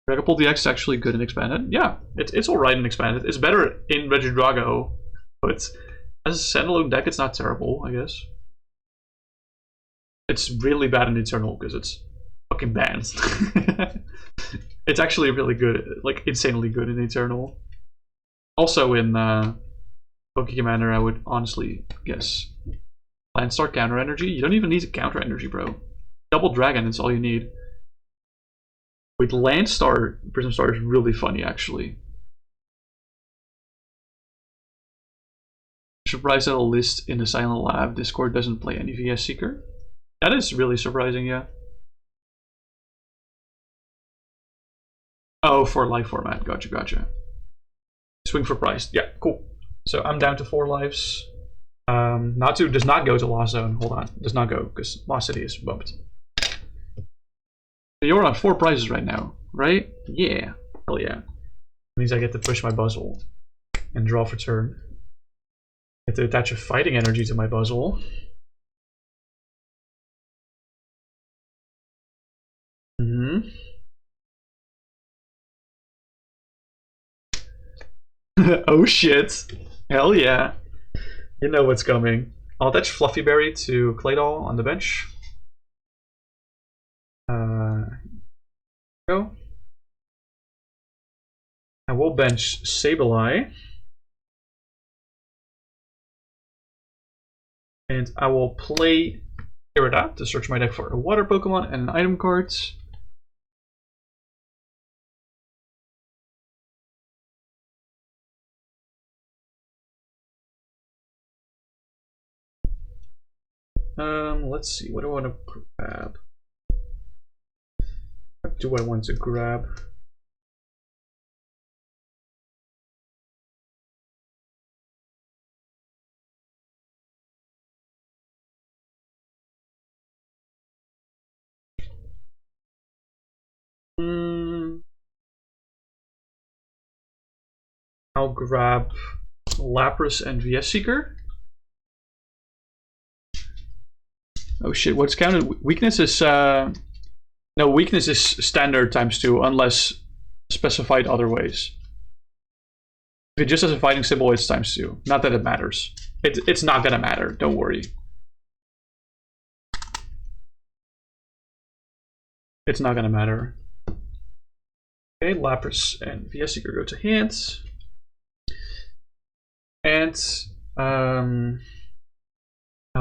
Dragapult DX is actually good and expanded. Yeah, it's alright in expanded. It's better in Regidrago, but as a standalone deck, it's not terrible, I guess. It's really bad in Eternal because it's fucking banned. It's actually really good, like insanely good in Eternal. Also in Poké-Commander, I would honestly guess Landstar Counter Energy. You don't even need a Counter Energy, bro. Double Dragon is all you need. With Landstar, Prism Star is really funny, actually. Surprised that a list in the Silent Lab Discord doesn't play any VS Seeker. That is really surprising, yeah. Oh, for life format. Gotcha, gotcha. Swing for price. Yeah, cool. So I'm down to 4 lives. Natu does not go to Lost Zone. Hold on. Does not go because Lost City is bumped. You're on 4 prizes right now, right? Yeah. Hell yeah. Means I get to push my Buzzle and draw for turn. Get to attach a fighting energy to my Buzzle. Oh shit. Hell yeah. You know what's coming. I'll attach Fluffy Berry to Claydol on the bench. Go. I will bench Sableye. And I will play Irida to search my deck for a water Pokemon and an item card. Let's see, what do I want to grab? What do I want to grab? I'll grab Lapras and VS Seeker. Oh shit, what's counted? Weakness is no, weakness is standard ×2 unless specified other ways. If it just has a fighting symbol, it's ×2. Not that it matters. It's not gonna matter, don't worry. It's not gonna matter. Okay, Lapras and VS Seeker go to hands. And I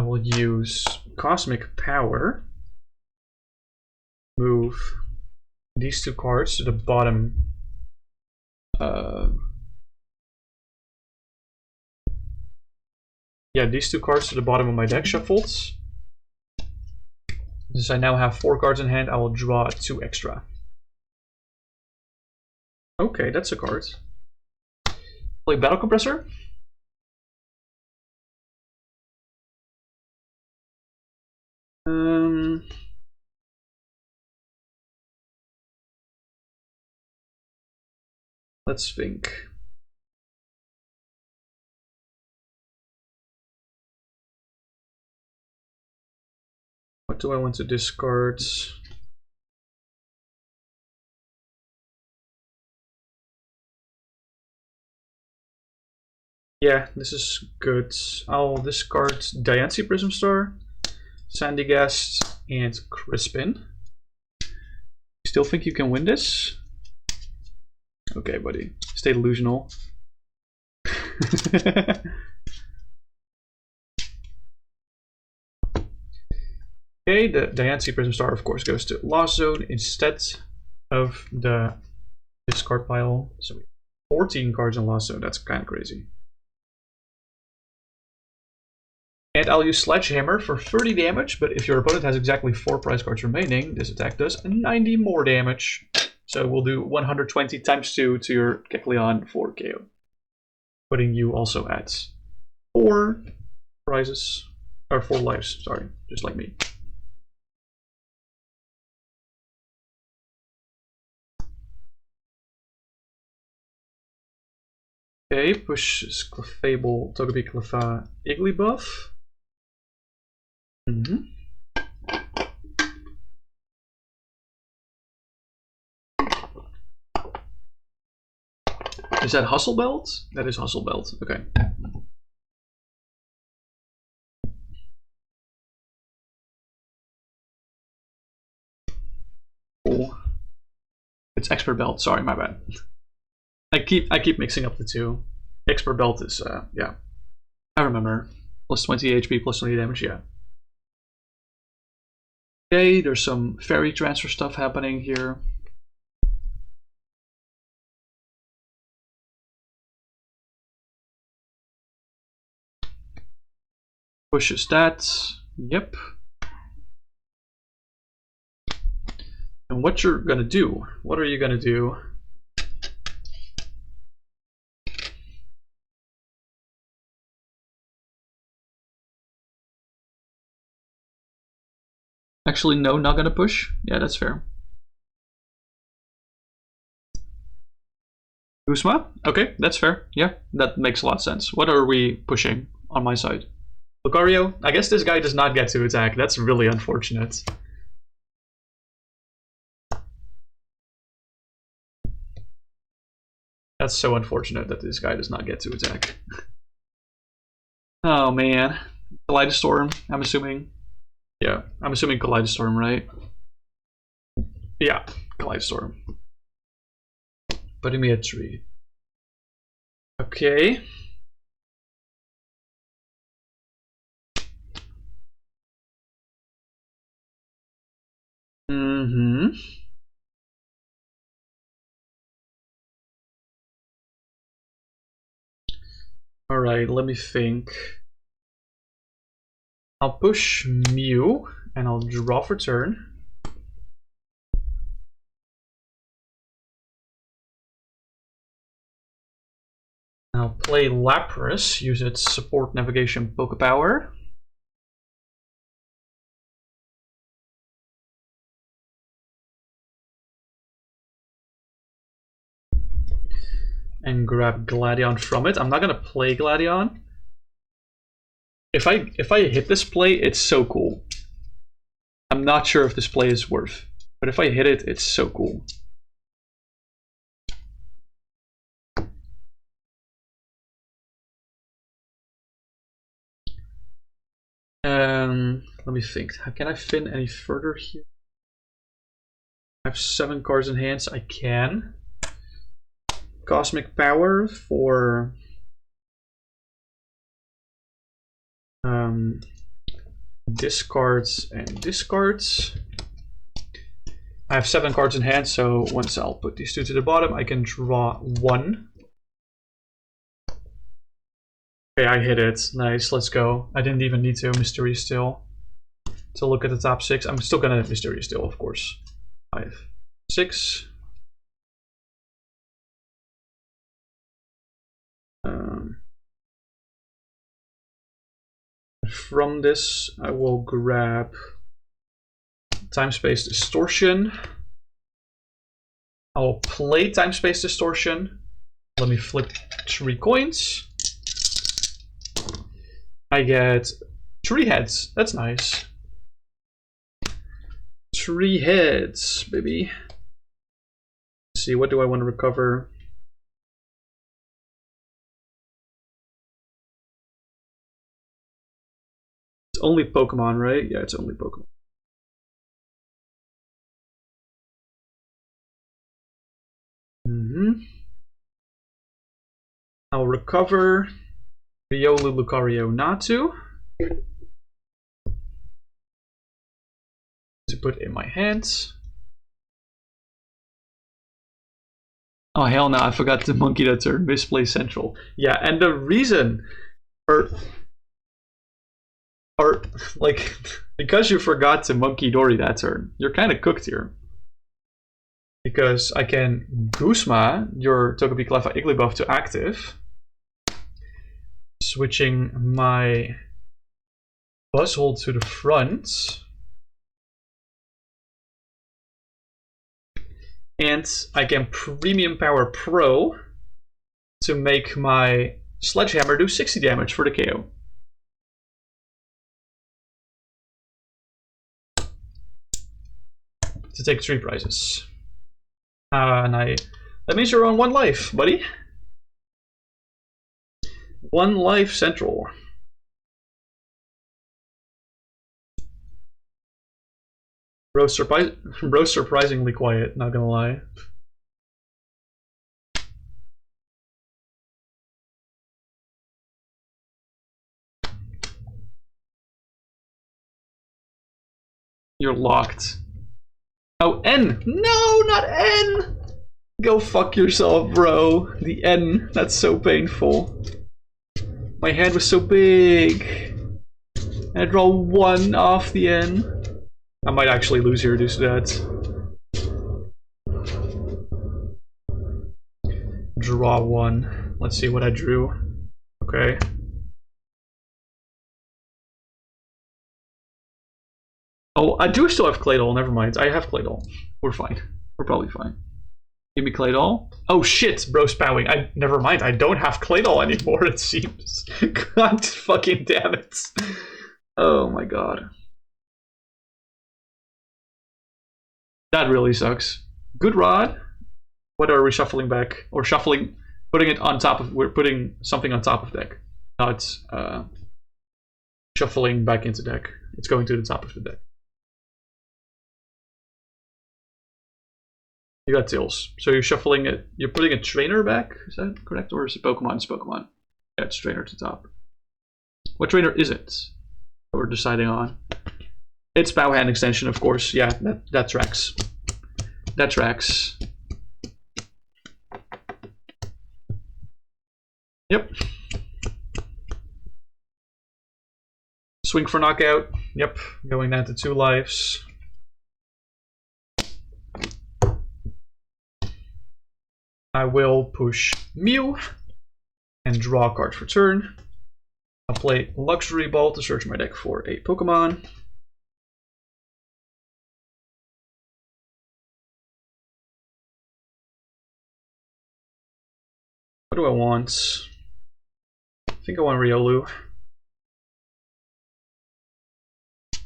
will use Cosmic Power. Move these two cards to the bottom. Yeah, these two cards to the bottom of my deck shuffled. Since I now have 4 cards in hand, I will draw 2 extra. Okay, that's a card. Play Battle Compressor. Let's think. What do I want to discard? Yeah, this is good. I'll discard Diancie Prism Star, Sandygast, and Crispin. You still think you can win this? Okay, buddy. Stay delusional. Okay, the Diancie Prism Star, of course, goes to Lost Zone instead of the discard pile. So 14 cards in Lost Zone. That's kind of crazy. And I'll use Sledgehammer for 30 damage, but if your opponent has exactly 4 prize cards remaining, this attack does 90 more damage. So we'll do 120 ×2 to your Kecleon for KO. Putting you also at 4 prizes, or 4 lives, sorry, just like me. Okay, push Clefable, Togepi, Cleffa, Igglybuff. Is that Hustle Belt? That is Hustle Belt, okay. Oh. It's Expert Belt, sorry, my bad. I keep mixing up the two. Expert Belt is, yeah. I remember. Plus 20 HP, plus 20 damage, yeah. Okay, there's some fairy transfer stuff happening here. Pushes that. Yep. And what you're gonna do? What are you gonna do? Actually, no, not gonna push. Yeah, that's fair. Guzma? Okay, that's fair. Yeah, that makes a lot of sense. What are we pushing on my side? Lucario? I guess this guy does not get to attack. That's really unfortunate. That's so unfortunate that this guy does not get to attack. Oh man. Kaleidostorm, I'm assuming. Yeah, I'm assuming Kaleidostorm, right? Yeah, Kaleidostorm. Putting me at 3. Okay. Alright, let me think. I'll push Mew and I'll draw for turn. I'll play Lapras, use its support navigation Poké Power. And grab Gladion from it. I'm not gonna play Gladion. If I hit this play, it's so cool. I'm not sure if this play is worth, but if I hit it, it's so cool. Let me think. How can I fin any further here? I have 7 cards in hand, so I can. Cosmic Power for discards and discards. I have 7 cards in hand, so once I'll put these 2 to the bottom, I can draw 1. Okay, I hit it. Nice, let's go. I didn't even need to Mystery Steel to look at the top 6. I'm still gonna Mystery Steel, of course. 5, 6. From this, I will grab Time-Space Distortion. I will play Time-Space Distortion. Let me flip 3 coins. I get 3 heads. That's nice. 3 heads, baby. Let's see, what do I want to recover? It's only Pokemon, right? Yeah, it's only Pokemon. I'll recover Riolu, Lucario, Natu to put in my hands. Oh hell no, I forgot to monkey that turn. Misplay Central. Yeah, and the reason, or like, because you forgot to monkey Dory that turn, you're kind of cooked here. Because I can Guzma your Togepi Cleffa Igglybuff to active, switching my Buzzhold to the front, and I can Premium Power Pro to make my Sledgehammer do 60 damage for the KO. To take 3 prizes. That means you're on 1 life, buddy. 1 life central. Bro's surprisingly quiet, not gonna lie. You're locked. Oh, N! No, not N! Go fuck yourself, bro. The N, that's so painful. My hand was so big. And I draw 1 off the N. I might actually lose here due to that. Draw 1. Let's see what I drew. Okay. Oh, I do still have Claydol, never mind. I have Claydol. We're fine. We're probably fine. Give me Claydol. Oh shit, bro's spouting. Never mind, I don't have Claydol anymore, it seems. God fucking damn it. Oh my god. That really sucks. Good Rod. What are we shuffling back? Or shuffling, putting it on top of, we're putting something on top of deck. Not shuffling back into deck. It's going to the top of the deck. You got tails. So you're shuffling it. You're putting a trainer back. Is that correct? Or is it Pokemon? It's Pokemon. Yeah, it's trainer to top. What trainer is it that we're deciding on? It's Bow Hand Extension, of course. Yeah, that tracks. That tracks. Yep. Swing for knockout. Yep. Going down to 2 lives. I will push Mew and draw a card for turn. I'll play Luxury Ball to search my deck for a Pokemon. What do I want? I think I want Riolu.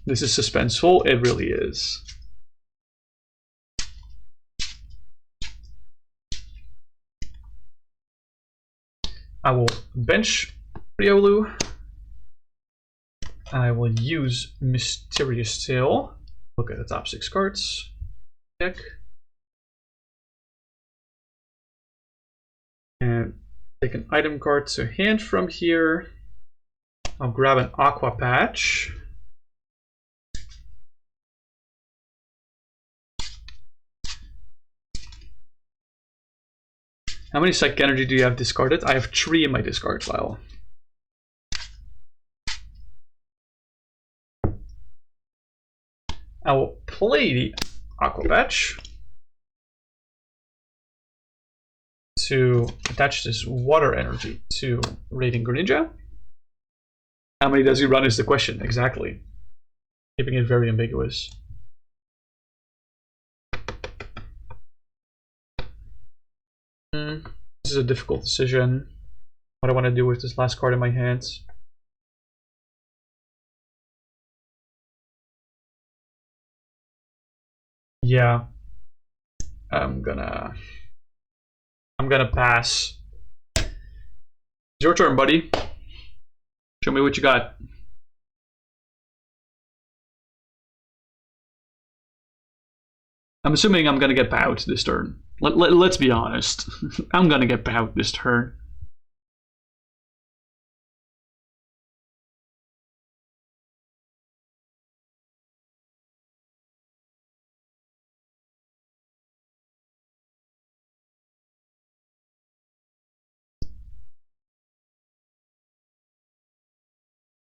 This is suspenseful. It really is. I will bench Riolu. I will use Mysterious Tail. Look at the top 6 cards. Deck. And take an item card to hand from here. I'll grab an Aqua Patch. How many Psychic Energy do you have discarded? I have 3 in my discard pile. I will play the Aqua Patch to attach this water energy to Radiant Greninja. How many does he run is the question, exactly. Keeping it very ambiguous. This is a difficult decision. What do I want to do with this last card in my hands? Yeah. I'm gonna pass. It's your turn, buddy. Show me what you got. I'm assuming I'm gonna get bowed this turn. Let's be honest. I'm gonna get bowed this turn.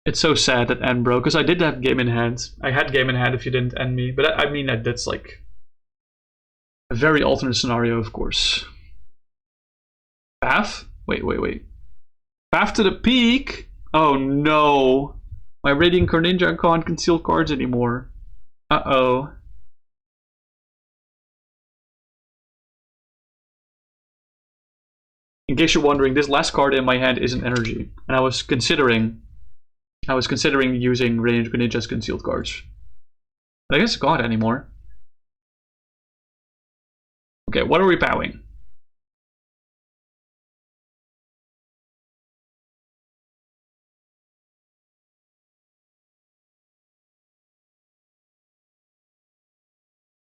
It's so sad that end broke, because I did have game in hand. I had game in hand if you didn't end me, but I mean that's like a very alternate scenario, of course. Path? Wait. Path to the peak? Oh no. My Radiant Greninja can't conceal cards anymore. Uh-oh. In case you're wondering, this last card in my hand isn't energy, and I was considering using Radiant Greninja's concealed cards. But I guess it's not anymore. Okay, what are we bowing?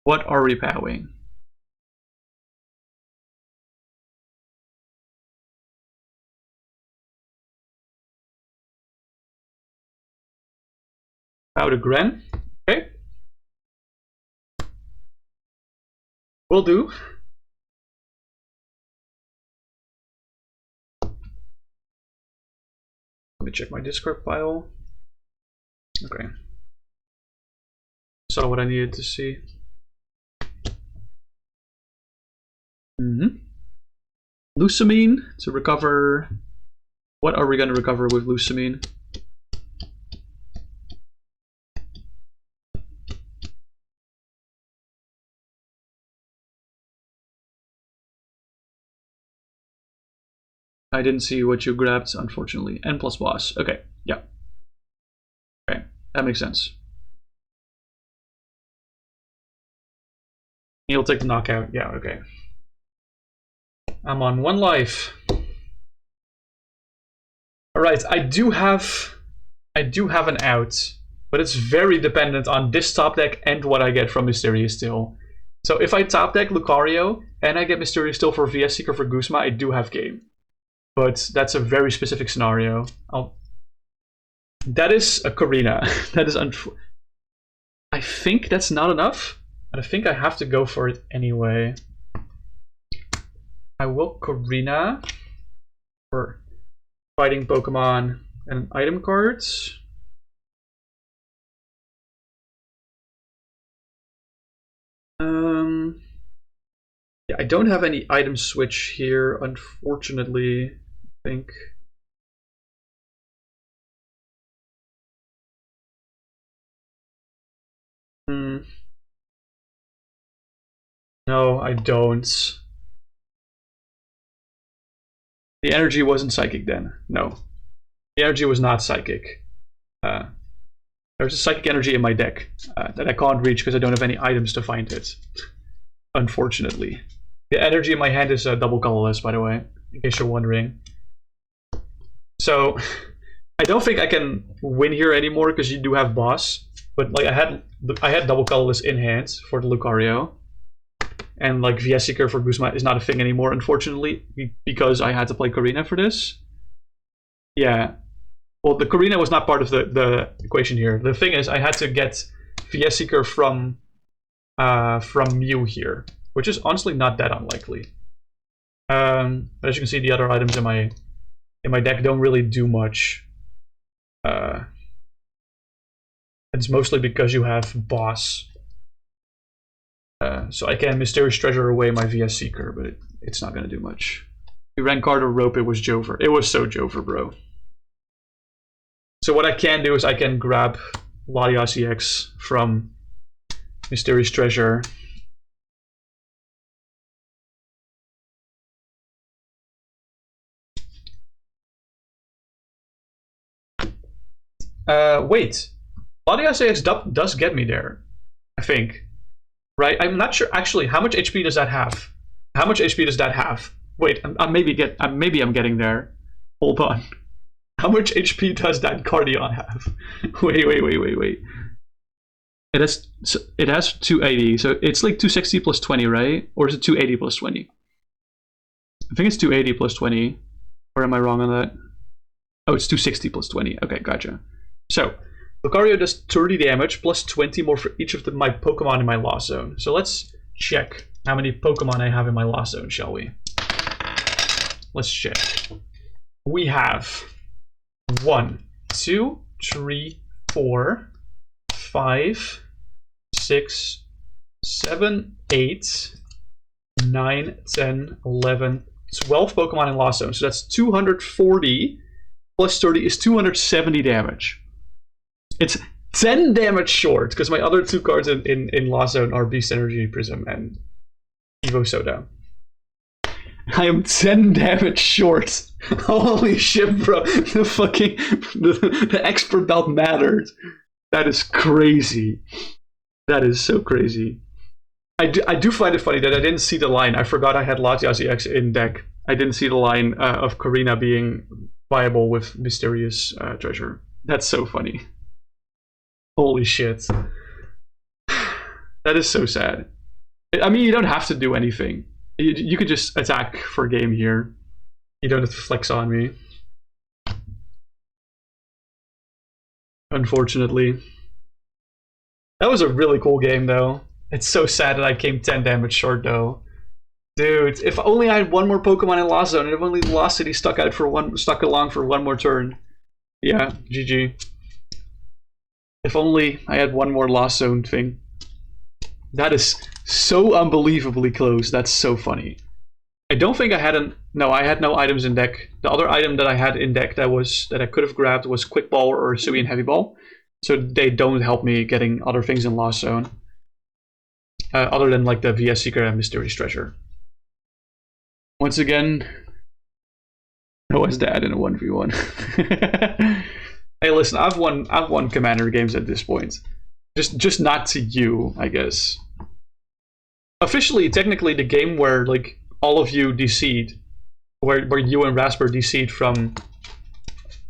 What are we bowing? Bow to Gren. Okay. Will do. Let me check my discard pile. Okay. Saw what I needed to see. Lusamine to recover. What are we going to recover with Lusamine? I didn't see what you grabbed, unfortunately. N plus boss. Okay, yeah. Okay, that makes sense. You'll take the knockout. Yeah, okay. I'm on 1 life. Alright, I do have an out, but it's very dependent on this top deck and what I get from Mysterious Tail. So if I top deck Lucario and I get Mysterious Steel for VS Seeker for Guzma, I do have game. But that's a very specific scenario. That is a Karina. That is I think that's not enough. And I think I have to go for it anyway. I will Karina for fighting Pokemon and item cards. Yeah, I don't have any item switch here, unfortunately. I think. No, I don't. The energy wasn't psychic then. No. The energy was not psychic. There's a psychic energy in my deck that I can't reach because I don't have any items to find it. Unfortunately. The energy in my hand is double colorless, by the way, in case you're wondering. So, I don't think I can win here anymore because you do have boss. But like I had double colorless in hand for the Lucario. And like VS Seeker for Guzma is not a thing anymore, unfortunately, because I had to play Karina for this. Yeah. Well, the Karina was not part of the equation here. The thing is, I had to get VS Seeker from Mew here, which is honestly not that unlikely. But as you can see, the other items in my deck don't really do much. It's mostly because you have boss. So I can Mysterious Treasure away my VS Seeker, but it's not going to do much. We ran card or rope, it was Jover. It was so Jover, bro. So what I can do is I can grab Latias EX from Mysterious Treasure. Wait. Latias EX does get me there, I think. Right? I'm not sure actually how much HP does that have? How much HP does that have? Wait, maybe I'm getting there. Hold on. How much HP does that Cardion have? Wait. It has 280, so it's like 260 plus 20, right? Or is it 280 plus 20? I think it's 280 plus 20. Or am I wrong on that? Oh, it's 260 plus 20. Okay, gotcha. So, Lucario does 30 damage, plus 20 more for each of my Pokemon in my Lost Zone. So let's check how many Pokemon I have in my Lost Zone, shall we? Let's check. We have 1, 2, 3, 4, 5, 6, 7, 8, 9, 10, 11, 12 Pokemon in Lost Zone. So that's 240 plus 30 is 270 damage. It's 10 damage short, because my other two cards in Lost Zone are Beast Energy, Prism, and Evo Soda. I am 10 damage short. Holy shit, bro. The expert belt mattered. That is crazy. That is so crazy. I do find it funny that I didn't see the line. I forgot I had Latias EX in deck. I didn't see the line of Karina being viable with Mysterious Treasure. That's so funny. Holy shit. That is so sad. I mean, you don't have to do anything. You could just attack for game here. You don't have to flex on me. Unfortunately. That was a really cool game, though. It's so sad that I came 10 damage short, though. Dude, if only I had one more Pokemon in Lost Zone, and if only Lost City stuck along for one more turn. Yeah, GG. If only I had one more Lost Zone thing. That is so unbelievably close. That's so funny. I don't think I had no, I had no items in deck. The other item that I had in deck that I could have grabbed was Quick Ball or Hisuian Heavy Ball. So they don't help me getting other things in Lost Zone. Other than like the VS Seeker and Mysterious Treasure. Once again, Noah's dad in a 1v1. Hey, listen, I've won Commander games at this point. Just not to you, I guess. Officially, technically, the game where like all of you DC'd, where you and Rasper DC'd from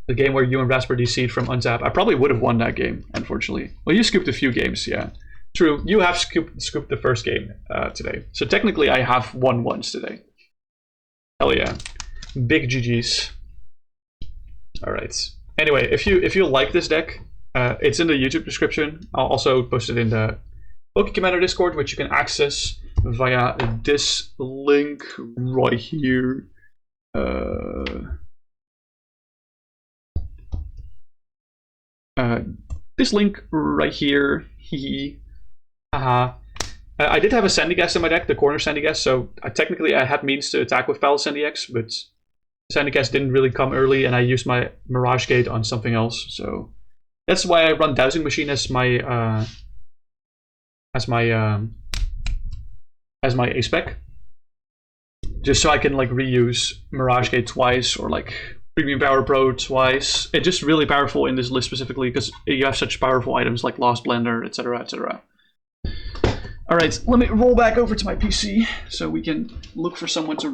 the game where you and Rasper DC'd from Unzap, I probably would have won that game, unfortunately. Well, you scooped a few games, yeah. True, you have scooped the first game today. So technically I have won once today. Hell yeah. Big GG's. Alright. Anyway, if you like this deck, it's in the YouTube description. I'll also post it in the Poké-Commander Discord, which you can access via this link right here. This link right here. Hee. Haha. I did have a Sandy Guest in my deck, the corner Sandy Guest, so technically I had means to attack with PALOSSAND X, but Sandy Guest didn't really come early, and I used my Mirage Gate on something else, so that's why I run Dowsing Machine as my ace spec, just so I can like reuse Mirage Gate twice or like Premium Power Pro twice. It's just really powerful in this list specifically because you have such powerful items like Lost Blender, etc., etc. All right, let me roll back over to my PC so we can look for someone to